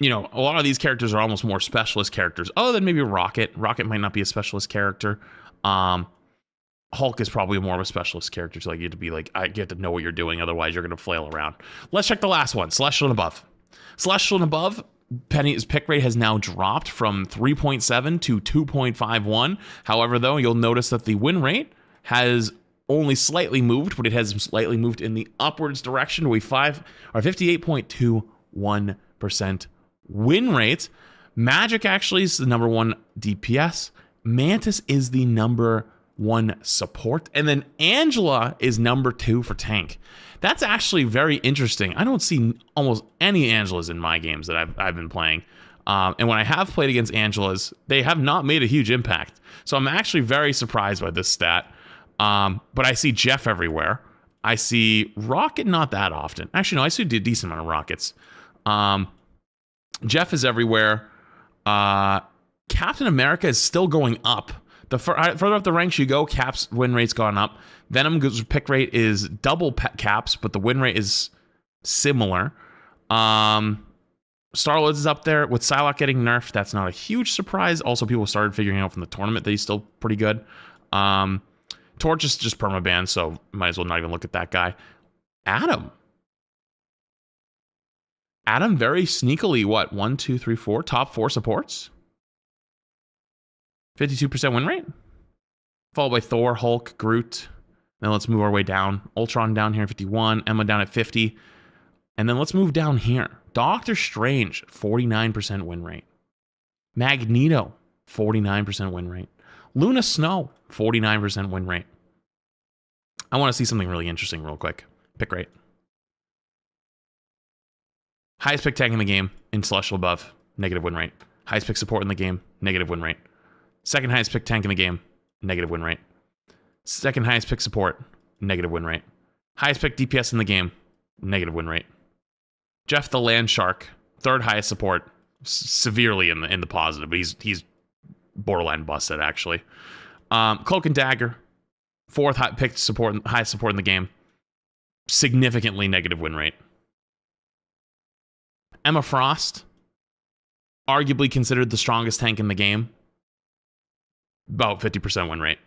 you know, a lot of these characters are almost more specialist characters. Other than maybe Rocket. Rocket might not be a specialist character. Hulk is probably more of a specialist character, so like you have to be like, you have to know what you're doing, otherwise you're going to flail around. Let's check the last one, Celestial and Above. Celestial and Above, Penny's pick rate has now dropped from 3.7 to 2.51. However, though, you'll notice that the win rate has only slightly moved, but it has slightly moved in the upwards direction to a 58.21% win rate. Magic actually is the number 1 DPS. Mantis is the number 1 support, and then Angela is number 2 for tank. That's actually very interesting. I don't see almost any Angelas in my games that I've been playing, and when I have played against Angelas, they have not made a huge impact. So I'm actually very surprised by this stat. But I see Jeff everywhere. I see Rocket not that often. Actually, no, I see a decent amount of Rockets. Jeff is everywhere. Captain America is still going up. The further up the ranks you go, Cap's win rate's gone up. Venom's pick rate is double Cap's, but the win rate is similar. Star-Lord is up there. With Psylocke getting nerfed, that's not a huge surprise. Also, people started figuring out from the tournament that he's still pretty good. Torch is just permaban, so might as well not even look at that guy. Adam very sneakily, what? 1, 2, 3, 4? Top 4 supports? 52% win rate? Followed by Thor, Hulk, Groot. Then let's move our way down. Ultron down here at 51. Emma down at 50. And then let's move down here. Doctor Strange, 49% win rate. Magneto, 49% win rate. Luna Snow, 49% win rate. I want to see something really interesting real quick. Pick rate. Highest pick tank in the game in Celestial Above, negative win rate. Highest pick support in the game, negative win rate. Second highest pick tank in the game, negative win rate. Second highest pick support, negative win rate. Highest pick DPS in the game, negative win rate. Jeff the Land Shark, third highest support, severely in the positive, but he's borderline busted actually. Cloak and Dagger, fourth pick support, highest support in the game, significantly negative win rate. Emma Frost, arguably considered the strongest tank in the game, about 50% win rate.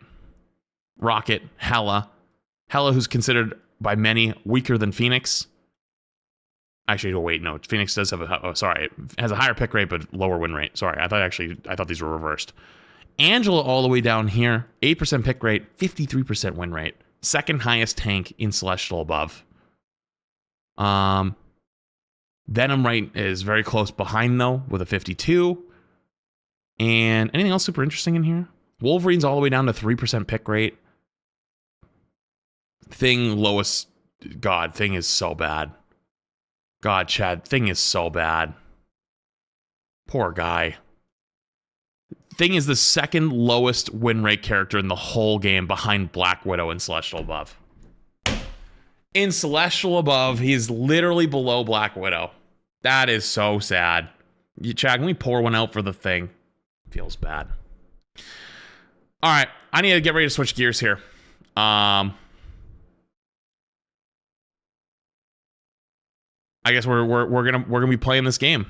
Rocket, Hela, who's considered by many weaker than Phoenix. Actually, oh wait, no, Phoenix does have has a higher pick rate but lower win rate. Sorry, I thought these were reversed. Angela all the way down here, 8% pick rate, 53% win rate. Second highest tank in Celestial Above. Venom right is very close behind though with a 52. And anything else super interesting in here? Wolverine's all the way down to 3% pick rate. Thing lowest. God, Thing is so bad. God, Chad, Thing is so bad. Poor guy. Thing is the second lowest win rate character in the whole game behind Black Widow and Celestial Above. In Celestial Above, he's literally below Black Widow. That is so sad. Chad, can we pour one out for the Thing? Feels bad. All right, I need to get ready to switch gears here. I guess we're gonna be playing this game.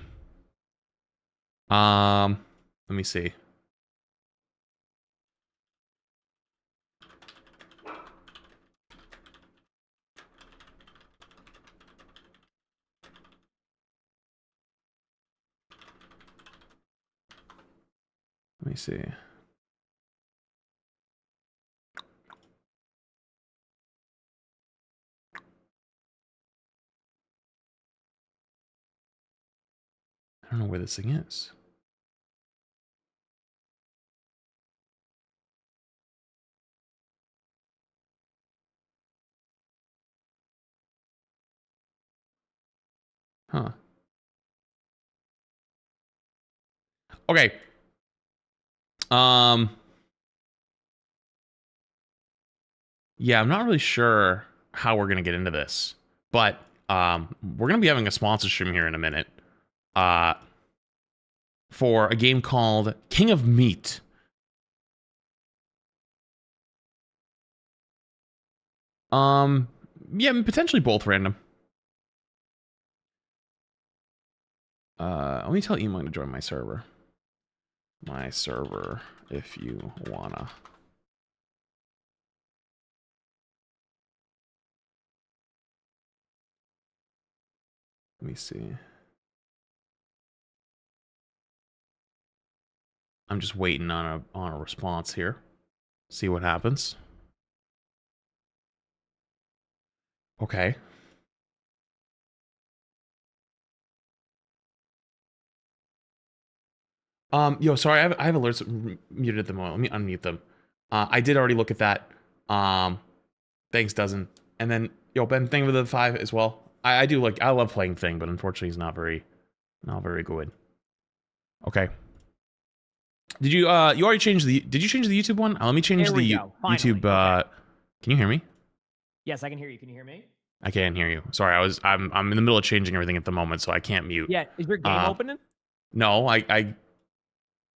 Let me see. Let me see. I don't know where this thing is. Huh. Okay. Yeah, I'm not really sure how we're gonna get into this, but we're gonna be having a sponsor stream here in a minute. For a game called King of Meat. Yeah, potentially both random. Let me tell Emon to join my server. My server, if you wanna. Let me see. I'm just waiting on a response here. See what happens. Okay. Yo, sorry, I have alerts muted at the moment. Let me unmute them. I did already look at that. Thanks, Dozen. And then, yo, Ben, Thing with the 5 as well. I do like, I love playing Thing, but unfortunately he's not very good. Okay. Did you, you already changed did you change the YouTube one? Let me change There we the go. Finally. YouTube, Okay. Can you hear me? Yes, I can hear you. Can you hear me? I can't hear you. Sorry, I'm in the middle of changing everything at the moment, so I can't mute. Yeah. Is your game opening? No,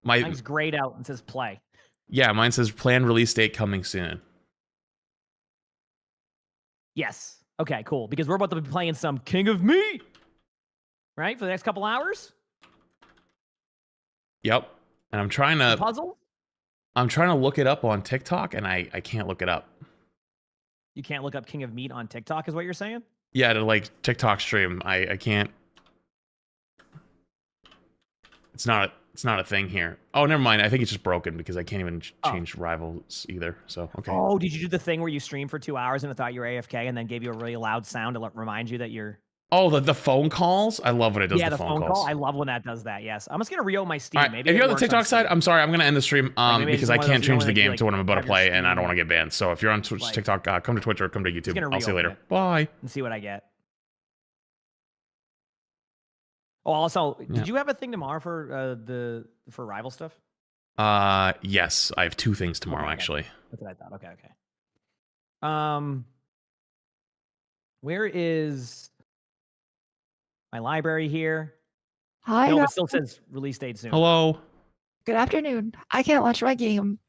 Mine's grayed out and says play. Yeah, mine says planned release date coming soon. Yes. Okay, cool. Because we're about to be playing some King of Meat, right? For the next couple hours. Yep. And I'm trying to puzzle. I'm trying to look it up on TikTok, and I can't look it up. You can't look up King of Meat on TikTok, is what you're saying? Yeah, to like TikTok stream, I can't. It's not a thing here. Oh, never mind. I think it's just broken because I can't even change rivals either. So okay. Oh, did you do the thing where you streamed for 2 hours and it thought you were AFK and then gave you a really loud sound to remind you that you're? Oh, the phone calls? I love when it does the phone calls. Call. I love when that does that. Yes, I'm just gonna reopen my Steam. Right, Maybe if you're on the TikTok side, I'm sorry, I'm gonna end the stream because I can't change the game to what I'm about to play, and I don't want to get banned. So if you're on Twitch, TikTok, come to Twitch or come to YouTube. I'll see you later. Bye. And see what I get. Oh, also, did you have a thing tomorrow for for rival stuff? Yes, I have 2 things tomorrow actually. That's what I thought. Okay. Where is my library here? Hi. No, it still says release date soon. Hello. Good afternoon. I can't launch my game.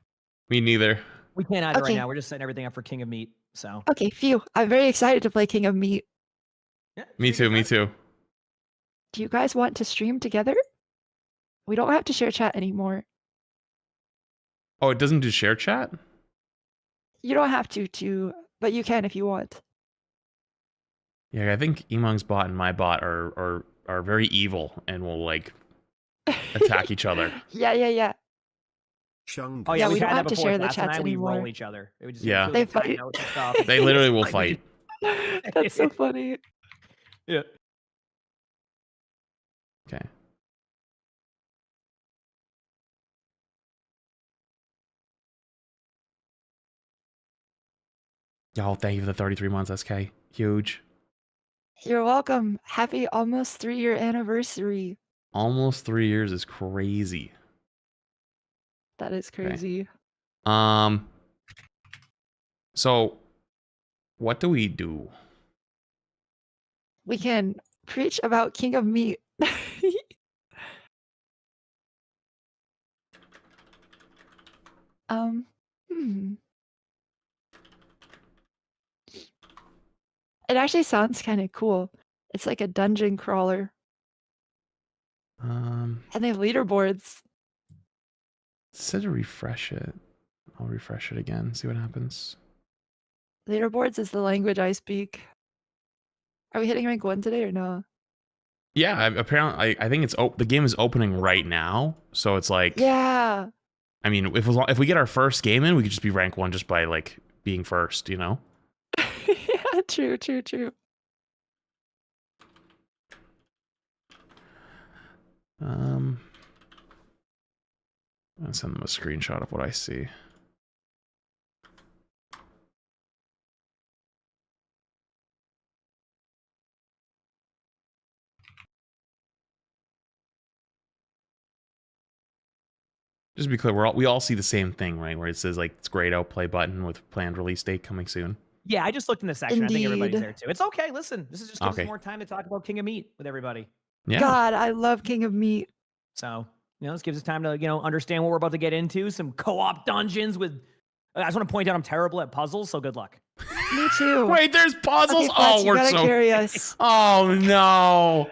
Me neither. We can't either right now. We're just setting everything up for King of Meat. So. Okay, phew. I'm very excited to play King of Meat. Yeah, me too. Me too. Do you guys want to stream together? We don't have to share chat anymore. Oh, it doesn't do share chat? You don't have to, but you can if you want. Yeah, I think Emong's bot and my bot are very evil and will like attack each other. Yeah. Oh yeah, we don't have to share the chats chats anymore. We roll each other. It would just yeah, they fight. They literally will fight. That's so funny. Yeah. Okay. Yo, thank you for the 33 months, SK. Huge. You're welcome. Happy almost 3-year anniversary. Almost 3 years is crazy. That is crazy. Okay. So, what do we do? We can preach about King of Meat. It actually sounds kind of cool. It's like a dungeon crawler. And they have leaderboards. It said to refresh it. I'll refresh it again, see what happens. Leaderboards is the language I speak. Are we hitting rank 1 today or no? Yeah, apparently, I think it's the game is opening right now, so it's like. Yeah. I mean, if we get our first game in, we could just be rank 1 just by like being first, you know? Yeah, true. I'm gonna send them a screenshot of what I see. Just to be clear, we all see the same thing, right? Where it says like it's grayed out play button with planned release date coming soon. Yeah, I just looked in the section. I think everybody's Indeed. there too. It's okay. Listen, this is just gives Okay. us more time to talk about King of Meat with everybody. Yeah. God, I love King of Meat. So, this gives us time to, understand what we're about to get into. Some co-op dungeons with. I just want to point out I'm terrible at puzzles, so good luck. Me too. Wait, there's puzzles. Okay, Fletch, you we're gotta so. carry us. Oh no.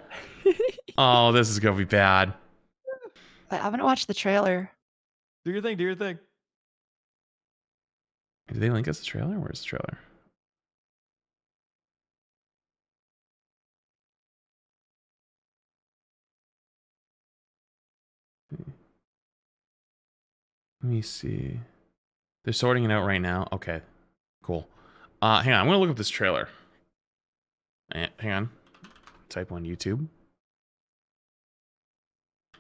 Oh, this is gonna be bad. I haven't watched the trailer. Do your thing. Do your thing. Did they link us the trailer? Where's the trailer? Let me see. They're sorting it out right now. Okay, cool. Hang on. I'm gonna look up this trailer. Hang on. Type on YouTube.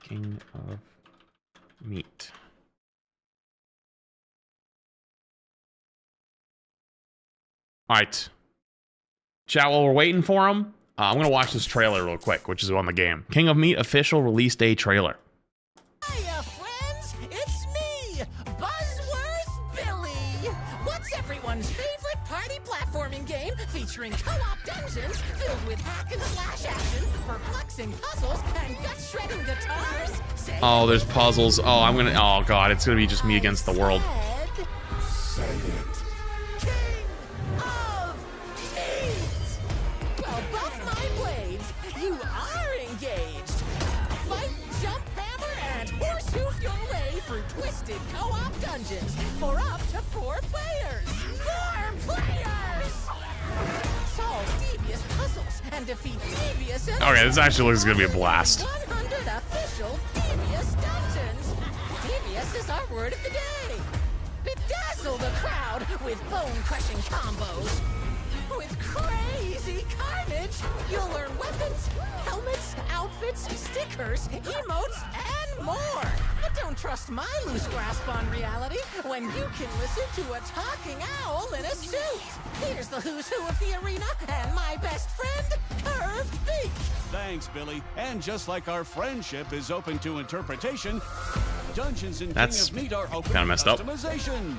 King of Meat. All right. Chat, while we're waiting for him, I'm going to watch this trailer real quick, which is on the game. King of Meat official release day trailer. Hiya, friends! It's me, Buzzworth Billy! What's everyone's favorite party platforming game featuring co-op dungeons filled with hack and slash action, perplexing puzzles, and gut-shredding guitars? Say Oh, there's puzzles. Oh, oh god, it's going to be just me against the world. Say it. King of Meat! Well, buff my blades, you are engaged. Fight, jump, hammer, and horsehoof your way through twisted co-op dungeons for up to 4 players. 4 players! Solve devious puzzles and defeat devious enemies. Okay, this actually looks going to be a blast. 100 official devious dungeons. Devious is our word of the day. Bedazzle the crowd with bone-crushing combos. With crazy carnage, you'll learn weapons, helmets, outfits, stickers, emotes, and more. But don't trust my loose grasp on reality when you can listen to a talking owl in a suit. Here's the who's who of the arena and my best friend, Curved Beak. Thanks, Billy. And just like our friendship is open to interpretation, Dungeons in That's King of Meat are open kinda to messed up. customization.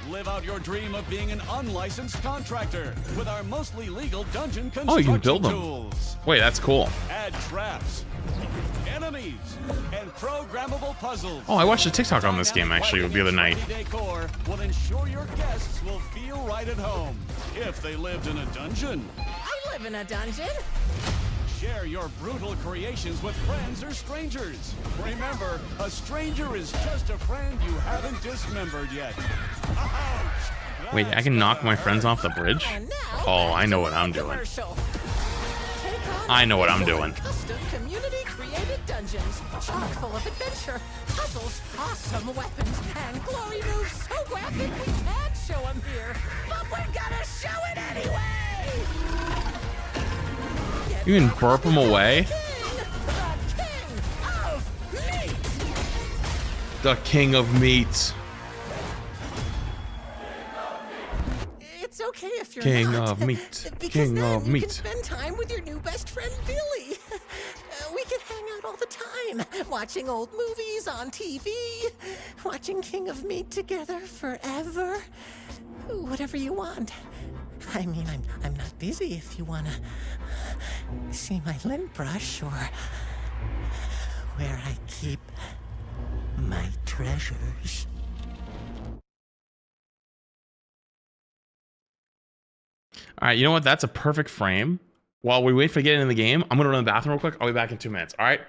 Live out your dream of being an unlicensed contractor with our mostly legal dungeon construction Oh, you can build them. tools. Wait, that's cool. Add traps, enemies, and programmable puzzles. Oh, I watched a TikTok on this game actually the other night. Decor will ensure your guests will feel right at home if they lived in a dungeon. I live in a dungeon. Share your brutal creations with friends or strangers. Remember, a stranger is just a friend you haven't dismembered yet. Ouch! Wait, I can knock my friends off the bridge? And now, Oh, I know what I'm doing. commercial. Take on I know what I'm doing. Custom community-created dungeons, chock full of adventure, puzzles, awesome weapons, and glory moves so graphic we can't show them here. But we're gonna show it anyway! Get You can ready burp them away? the King of Meat! The King of Meat. It's okay if you're King not. of Meat. Because King then of you Meat. can spend time with your new best friend Billy. We can hang out all the time, watching old movies on TV, watching King of Meat together forever. Whatever you want. I mean, I'm not busy if you wanna see my lint brush or where I keep my treasures. All right, you know what? That's a perfect frame. While we wait for getting in the game, I'm gonna run to the bathroom real quick. I'll be back in 2 minutes. All right,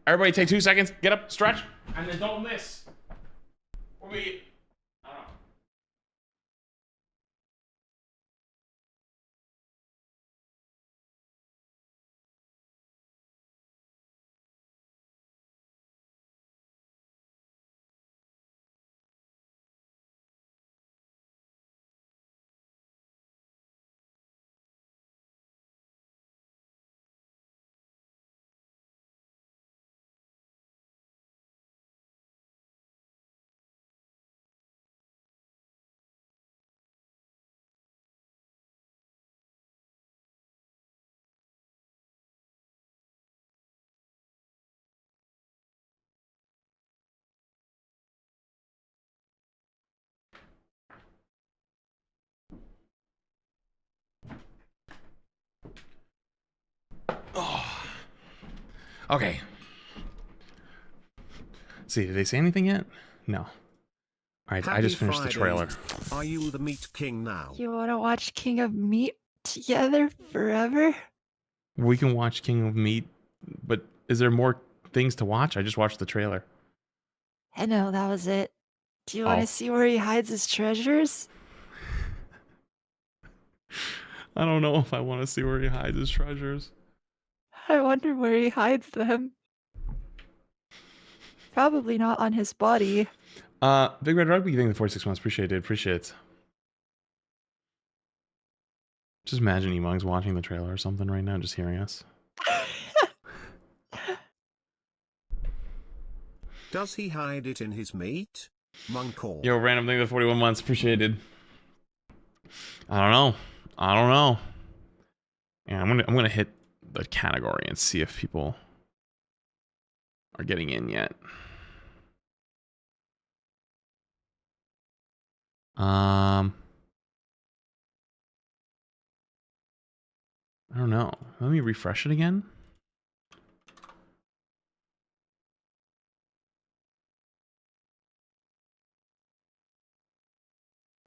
everybody, take 2 seconds. Get up, stretch, and then don't miss. We'll be Oh. Okay. See, did they say anything yet? No. All right, I Happy just finished the Friday. trailer. Are you the meat king now? You want to watch King of Meat together forever? We can watch King of Meat, but is there more things to watch? I just watched the trailer. I know, that was it. Do you want Oh. to see where he hides his treasures? I don't know if I want to see where he hides his treasures. I wonder where he hides them. Probably not on his body. Big Red Rugby, thank you for the 46 months. Appreciate it. Appreciate it. Just imagine Emong's watching the trailer or something right now, just hearing us. Does he hide it in his meat? Moncor. Yo, random thing, the 41 months. Appreciated. I don't know. I don't know. Yeah, I'm gonna hit the category and see if people are getting in yet. I don't know. Let me refresh it again.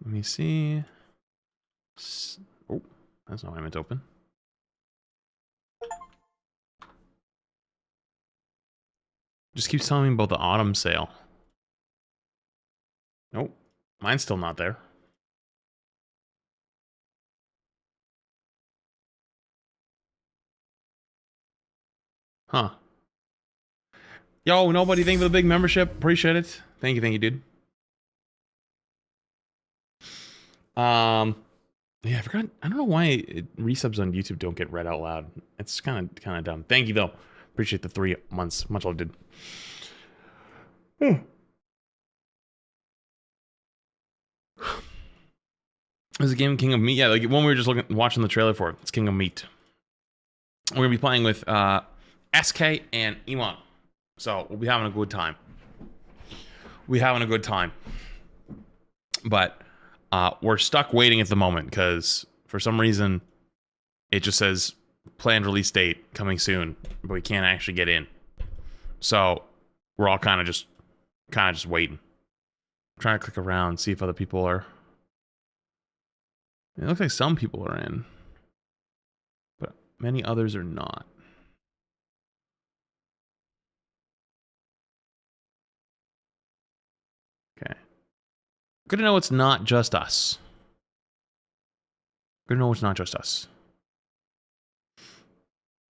Let me see. Oh, that's not what I meant to open. Just keeps telling me about the autumn sale. Nope. Mine's still not there. Huh. Yo, nobody, thank you for the big membership. Appreciate it. Thank you, dude. Yeah, I forgot. I don't know why resubs on YouTube don't get read out loud. It's kind of dumb. Thank you though. Appreciate the 3 months. Much loved, dude. Is the game King of Meat? Yeah, like when we were just watching the trailer for it, it's King of Meat. We're gonna be playing with SK and Emon, so we'll be having a good time. But we're stuck waiting at the moment because for some reason it just says planned release date coming soon, but we can't actually get in. So we're all kind of just waiting. I'm trying to click around, see if other people are. It looks like some people are in, but many others are not. Okay. Good to know it's not just us. Good to know it's not just us.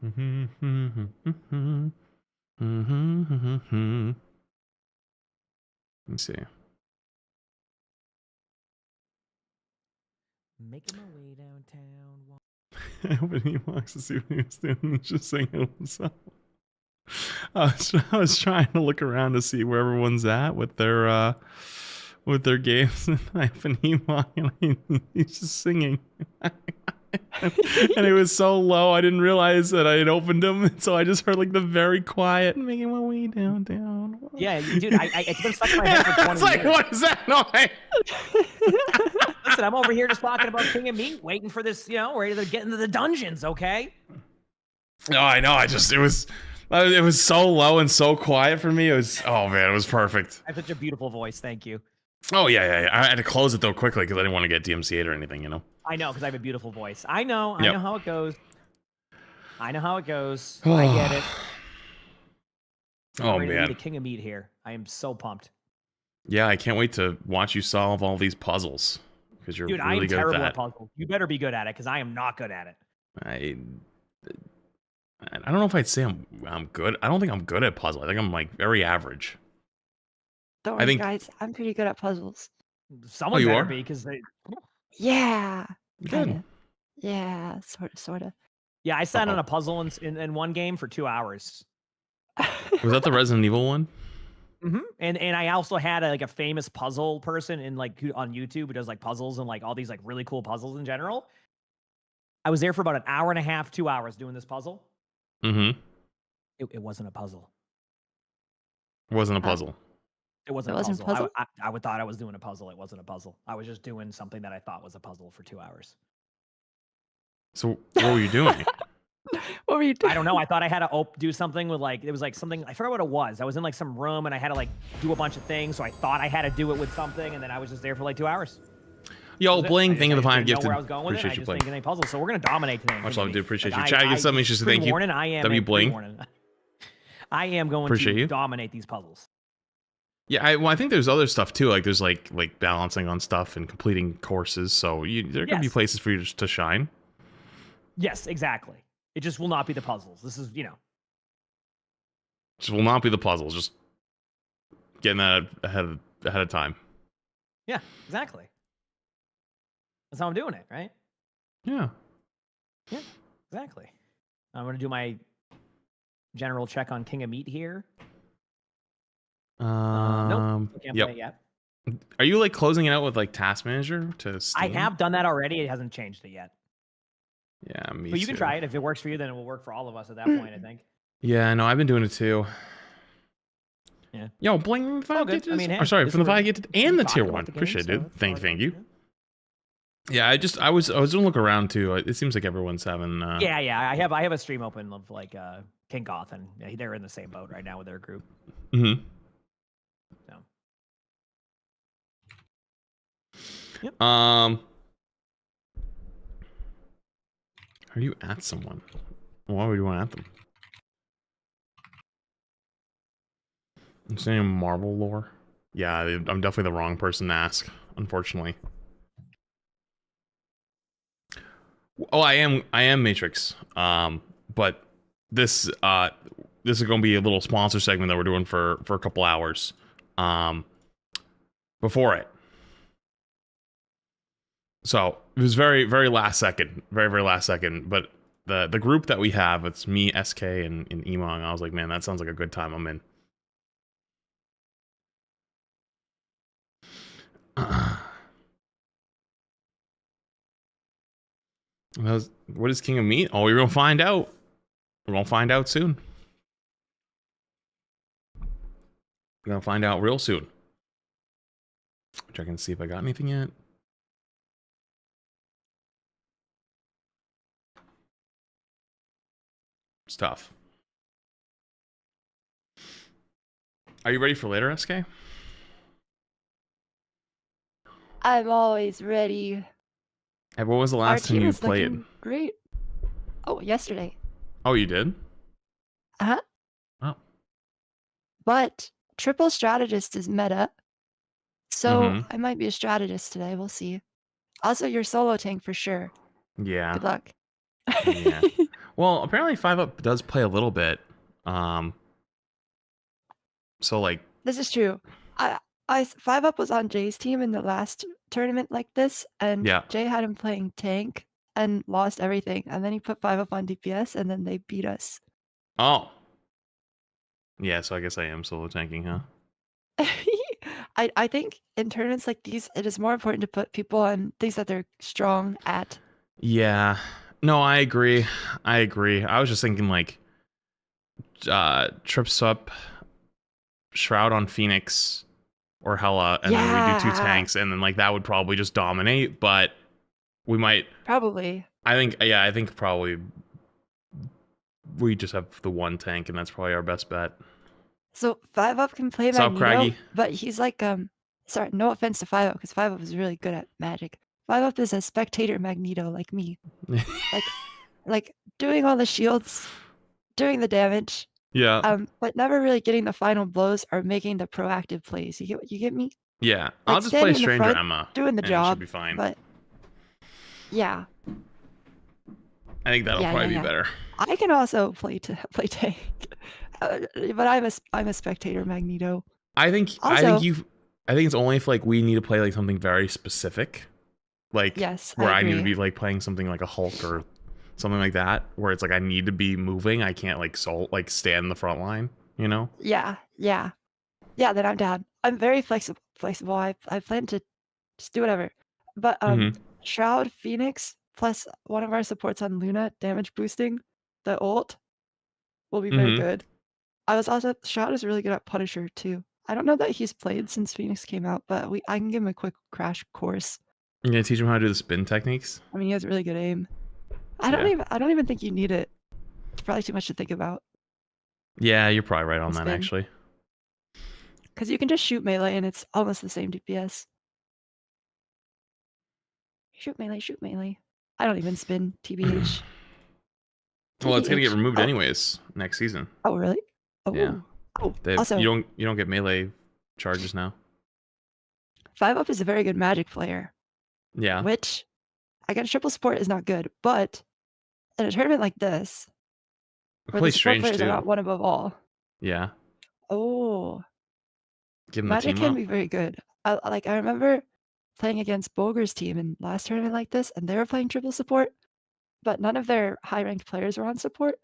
Let me see. Making my way downtown. I hope he walks to see what he was doing. He's just saying it himself. I was trying to look around to see where everyone's at with their games, and he's just singing. And it was so low, I didn't realize that I had opened them, and so I just heard like the very quiet making my way downtown. Yeah, dude, it's been stuck in my head for 20 I was like, years. what is that noise? Listen, I'm over here just talking about King of Meat, waiting for this, ready to get into the dungeons, okay? No, I know. It was so low and so quiet for me. It was, oh man, it was perfect. I have such a beautiful voice, thank you. Oh yeah. I had to close it though quickly because I didn't want to get DMCA'd or anything, you know. I know, because I have a beautiful voice. I know Yep. how it goes. I get it. Oh I'm ready to be man. the King of Meat here. I am so pumped. Yeah, I can't wait to watch you solve all these puzzles because you're Dude, I really am good terrible at at that. puzzles. You better be good at it, because I am not good at it. I don't know if I'd say I'm good. I don't think I'm good at puzzle. I think I'm like very average. Don't I worry, think- guys. I'm pretty good at puzzles. Someone you better are? be, because they... Yeah. Good. Kinda. Yeah, sort of. Yeah, I sat on Uh-oh. a puzzle in one game for 2 hours. Was that the Resident Evil one? And I also had a famous puzzle person on YouTube who does like puzzles and like all these like really cool puzzles in general. I was there for about an hour and a half, 2 hours doing this puzzle. Mm-hmm. It wasn't a puzzle. Wasn't a puzzle. It wasn't It a wasn't a puzzle. puzzle? I would thought I was doing a puzzle. It wasn't a puzzle. I was just doing something that I thought was a puzzle for 2 hours. So what were you doing? What were you doing? I don't know. I thought I had to do something with like, it was like something, I forgot what it was. I was in like some room and I had to like do a bunch of things. So I thought I had to do it with something. And then I was just there for like 2 hours. Yo, Bling, I thank you for the just fine didn't know gifted. where I was going with it. I Appreciate you just playing. didn't get any puzzles. So we're going to dominate today. Much love, dude. Appreciate you. Like, Chad, get something just to thank you. pre-warning, I am W Bling. pre-warning. I am going Appreciate to you. dominate these puzzles. Yeah, I think there's other stuff too. Like there's like balancing on stuff and completing courses. So there could be Yes. places for you to shine. Yes, exactly. It just will not be the puzzles. This is, Just will not be the puzzles. Just getting that ahead of time. Yeah, exactly. That's how I'm doing it, right? Yeah. Yeah, exactly. I'm going to do my general check on King of Meat here. Nope, can't play it yet. Are you like closing it out with like Task Manager to Steam? I have done that already. It hasn't changed it yet. Yeah, me But you too. can try it. If it works for you, then it will work for all of us at that point, I think. Yeah, no, I've been doing it too. Yeah. Yo, Bling, all good. I mean, hey, or sorry, this from the is where 5 get and the we tier talk about 1. the game, Appreciate it, so dude. it's Thank all you. good. Yeah, I was gonna look around too. It seems like everyone's having. Yeah. I have a stream open of like King Goth, and they're in the same boat right now with their group. Mm-hmm. So. Yep. Are you at someone? Why would you want at them? I'm saying Marvel lore. Yeah, I'm definitely the wrong person to ask, unfortunately. Oh, I am Matrix. But this is going to be a little sponsor segment that we're doing for a couple hours. Before it. So it was very, very last second, very, very last second. But the group that we have, it's me, SK, and Emong. I was like, man, that sounds like a good time. I'm in. What is King of Meat? Oh, you're gonna find out. We're gonna find out soon. We're gonna find out real soon. Checking to see if I got anything yet. It's tough. Are you ready for later, SK? I'm always ready. Hey, what was the Our last time team you is played? looking great. Oh, yesterday. Oh, you did? Uh-huh. Oh. But triple strategist is meta. So Mhm. I might be a strategist today. We'll see. Also, your solo tank for sure. Yeah. Good luck. Yeah. Well, apparently 5-Up does play a little bit. So like This is true. I 5-Up was on Jay's team in the last tournament like this, and Yeah. Jay had him playing tank and lost everything. And then he put 5-Up on DPS, and then they beat us. oh. Yeah, so I guess I am solo tanking, huh? I think in tournaments like these, it is more important to put people on things that they're strong at. Yeah. No, I agree. I was just thinking like Trips Up, Shroud on Phoenix or Hella, and then we do 2 Yeah. tanks, and then like that would probably just dominate, but we might Probably. I think probably we just have the 1 tank, and that's probably our best bet. So 5-Up can play What's up, Magneto, Craggy? but he's like sorry, no offense to 5-Up, because 5-Up is really good at magic. 5-Up is a spectator Magneto like me. like doing all the shields, doing the damage, Yeah. but never really getting the final blows or making the proactive plays. You get me? Yeah. I'll like, just play standing in the Stranger front, Emma. doing the and it job, should be fine. but yeah, I think that'll yeah, probably yeah. be better. I can also play tank, but I'm a spectator Magneto. I think Also- it's only if like we need to play like something very specific, like Yes, where I I need to agree. be like playing something like a Hulk or something like that, where it's like I need to be moving. I can't like stand in the front line, you know? Yeah. Then I'm down. I'm very flexible. I plan to just do whatever. But Mhm. Shroud Phoenix plus one of our supports on Luna damage boosting the ult will be very Mhm. good. Shroud is really good at Punisher too. I don't know that he's played since Phoenix came out, but I can give him a quick crash course. You're gonna teach him how to do the spin techniques. I mean, he has really good aim. Yeah. I don't even think you need it probably too much to think about. Yeah, you're probably right on that, Spin. actually. Because you can just shoot melee and it's almost the same DPS. Shoot melee, shoot melee. I don't even spin, TBH. Well, it's gonna get TBH. removed Oh. anyways next season. Oh, really? Oh. Yeah. Oh, They also, you don't get melee charges now. 5-Up is a very good Magic player, Yeah. which, again, triple support is not good, but in a tournament like this, where the Play support strange players are too. not one above all. Yeah. Oh, Give them the Magic team can up. be very good. I remember playing against Bulger's team in last tournament like this, and they were playing triple support, but none of their high-ranked players were on support.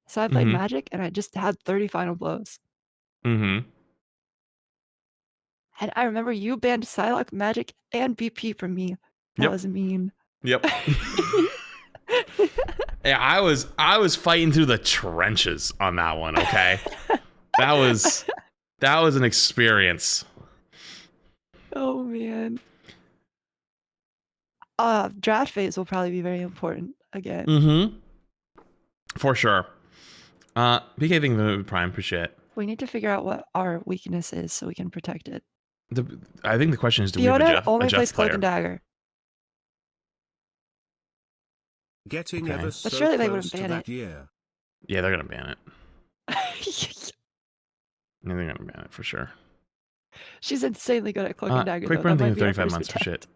So I played Mhm. Magic, and I just had 30 final blows. Mm-hmm. And I remember you banned Psylocke, Magic, and BP from me. That Yep. was mean. Yep. Yeah, I was fighting through the trenches on that one, okay? that was an experience. Oh man. Draft phase will probably be very important again. Mm-hmm. For sure. PK thing the Prime, appreciate it. We need to figure out what our weakness is so we can protect it. I think the question is, do we have Fiona a only Jeff plays Cloak player? and Dagger. Getting Okay. ever But so surely they close wouldn't to ban that it. year. Yeah, they're gonna ban it. Yeah, they're gonna ban it for sure. She's insanely good at Cloak and Dagger. Quick Though. run That thing might of be our 35 first months for shit.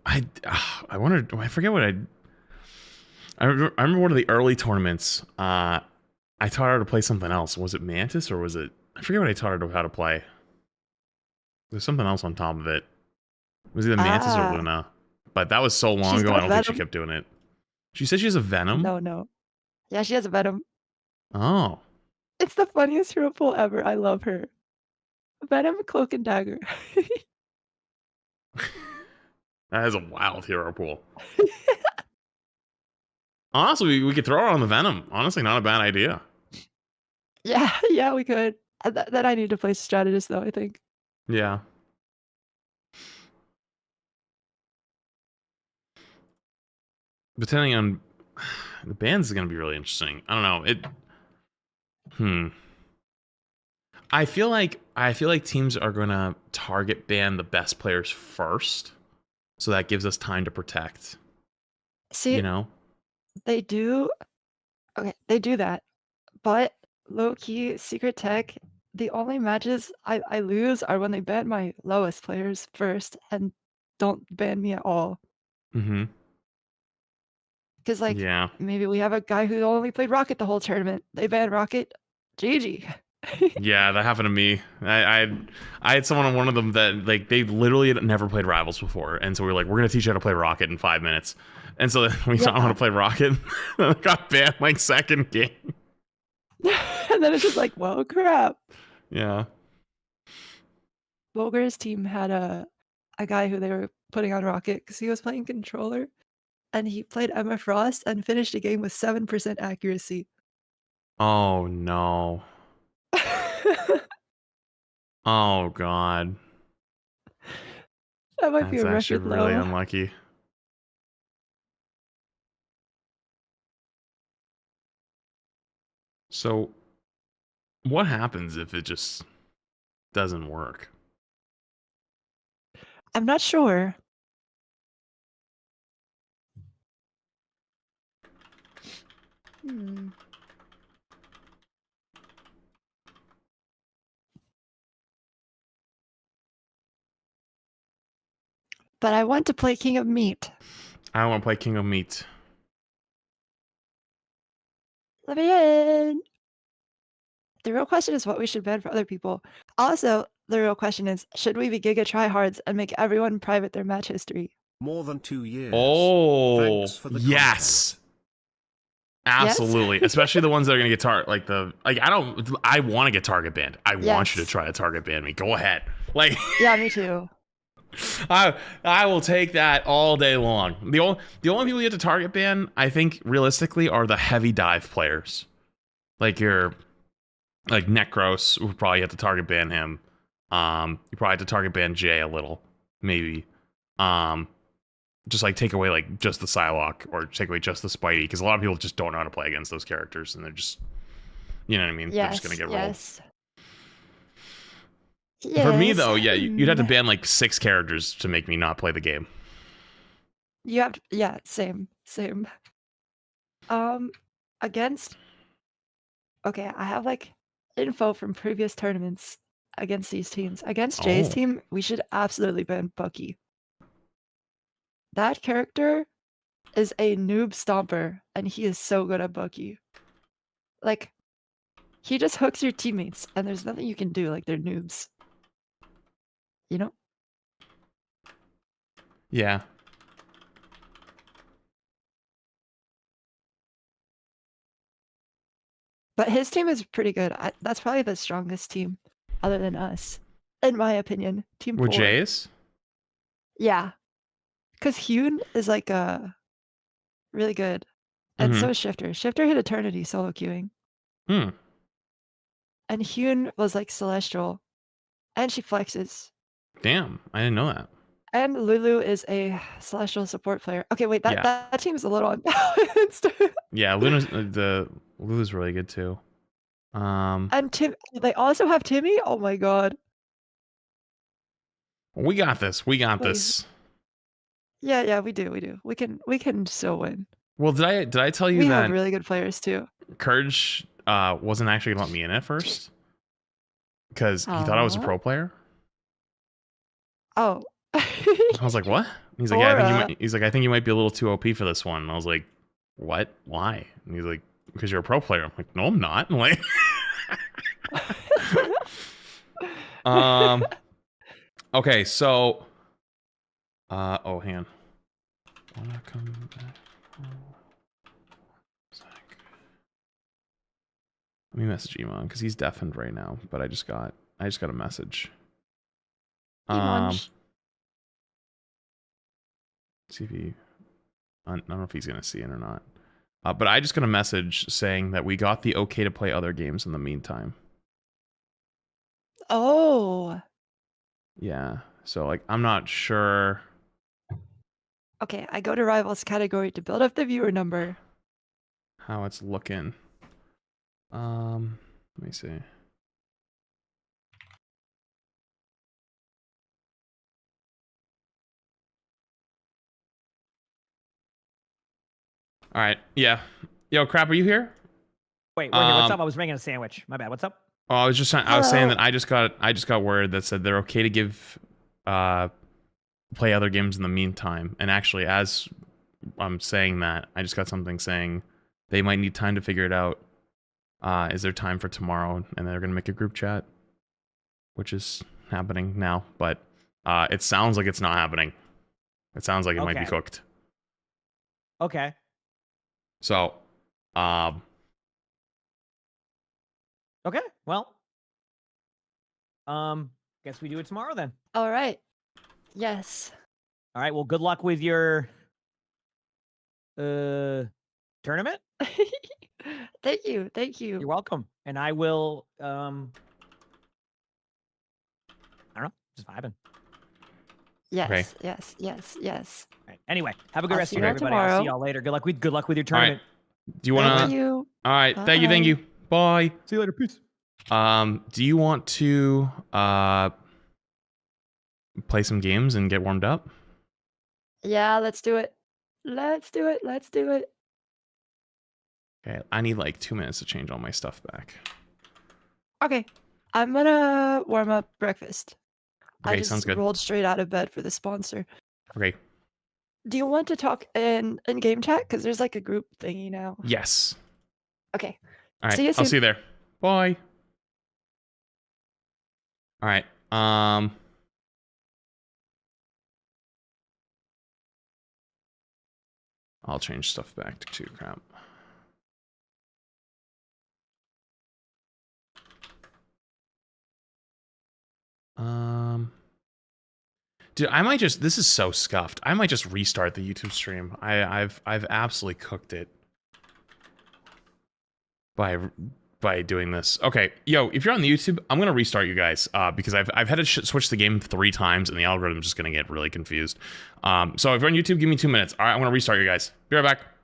attempt. I wondered. I forget what I remember one of the early tournaments. I taught her to play something else. Was it Mantis or was it? I forget what I taught her how to play. There's something else on top of it. It was either Mantis or Ah. Luna. But that was so long She's ago. got I don't think she Venom. kept doing it. She said she has a Venom. No. Yeah, she has a Venom. Oh. It's the funniest hero pool ever. I love her. Venom, Cloak and Dagger. That is a wild hero pool. Honestly, we could throw her on the Venom. Honestly, not a bad idea. Yeah, we could. Then I need to play strategist though, I think. Yeah. Depending on the bands is going to be really interesting. I don't know. I feel like teams are going to target ban the best players first, so that gives us time to protect. See, You know? they do. Okay, they do that. But low key, Secret Tech, the only matches I lose are when they ban my lowest players first and don't ban me at all. Mm-hmm. Because, like, Yeah. maybe we have a guy who only played Rocket the whole tournament. They ban Rocket. GG. Yeah, that happened to me. I had someone on one of them that like they literally had never played Rivals before, and so we were like, we're gonna teach you how to play Rocket in 5 minutes. And so then we taught him how to play Rocket. Got banned like second game. And then it's just like, well, crap. Yeah. Bulger's team had a guy who they were putting on Rocket because he was playing controller, and he played Emma Frost and finished a game with 7% accuracy. Oh no. Oh god. That might be That's a actually record really low. unlucky. So, what happens if it just doesn't work? I'm not sure. Hmm. But I want to play King of Meat. I want to play King of Meat. Let me in. The real question is what we should ban for other people. Also, the real question is, should we be Giga tryhards and make everyone private their match history? More than 2 years. Oh, Thanks for the yes. Absolutely. Especially the ones that are going to get I want to get target banned. I want you to Yes. try to target ban me. Go ahead. Like, Yeah, me too. I will take that all day long. The only people you get to target ban, I think, realistically, are the heavy dive players. Like Necros, who probably have to target ban him. You probably have to target ban Jay a little, maybe. just like take away like just the Psylocke or take away just the Spidey, because a lot of people just don't know how to play against those characters, and they're just, you know what I mean? They're just gonna get rolled. Yes. For me Yes. though, yeah, you'd have to ban like 6 characters to make me not play the game. You have to, yeah, same. Against. Okay, I have like info from previous tournaments against these teams. Against Jay's Oh. team, we should absolutely ban Bucky. That character is a noob stomper, and he is so good at Bucky. Like, he just hooks your teammates, and there's nothing you can do. Like, they're noobs. You know? Yeah. But his team is pretty good. That's probably the strongest team, other than us, in my opinion. Team With 4. Jays? Yeah. Because Hune is like really good. And so is Shifter. Shifter hit Eternity solo queuing. Hmm. And Hune was like Celestial. And she flexes. Damn, I didn't know that. And Lulu is a Celestial support player. Okay, wait, Yeah. that team is a little unbalanced. Yeah, Lulu's really good too. And they also have Timmy? Oh my god. We got this. We got Please. this. Yeah, we do. We can still win. Well, did I tell you We that have really good players too. Courage wasn't actually gonna let me in at first? Because he thought I was a pro player? Oh. I was like, what? He's like, yeah, I think you might be a little too OP for this one. And I was like, what? Why? And he's like, because you're a pro player. I'm like, no, I'm not. I'm like, okay, so, oh, hang on. Wanna come back for a sec? Let me message Iman because he's deafened right now. But I just got a message. See if he, I don't know if he's gonna see it or not. But I just got a message saying that we got the okay to play other games in the meantime. Oh. Yeah. So like, I'm not sure. Okay, I go to Rivals category to build up the viewer number. How it's looking. Let me see. All right. Yeah. Yo, Crap, are you here? Wait, we're here. What's up? I was making a sandwich. My bad. What's up? Oh, I was saying that I just got word that said they're okay to give play other games in the meantime. And actually, as I'm saying that, I just got something saying they might need time to figure it out. Is there time for tomorrow? And they're gonna make a group chat, which is happening now. But it sounds like it's not happening. It sounds like it might be cooked. Okay. So, Okay. Well, guess we do it tomorrow then. All right. Yes. All right. Well, good luck with your tournament. Thank you. You're welcome. And I will I don't know, just vibing. Yes, Okay. yes. All right. Anyway, have a good I'll rest see of your you day, all everybody. I'll see tomorrow. y'all later. Good luck with your all right. tournament. Do you wanna? Thank you. All right. Thank you. Bye. Bye. See you later. Peace. Do you want to play some games and get warmed up? Yeah, let's do it. Let's do it. Okay, I need like 2 minutes to change all my stuff back. Okay. I'm gonna warm up breakfast. I Okay, just sounds good. rolled straight out of bed for the sponsor. Okay. Do you want to talk in game chat? Because there's like a group thingy now. Yes. Okay. All right. See you I'll soon. see you there. Bye. All right. I'll change stuff back to Crap. Dude, I might just, this is so scuffed. I might just restart the YouTube stream. I've absolutely cooked it by by doing this. Okay, yo, if you're on the YouTube, I'm gonna restart you guys because I've had to switch the game 3 times and the algorithm's just gonna get really confused. So if you're on YouTube, give me 2 minutes. All right, I'm gonna restart you guys. Be right back.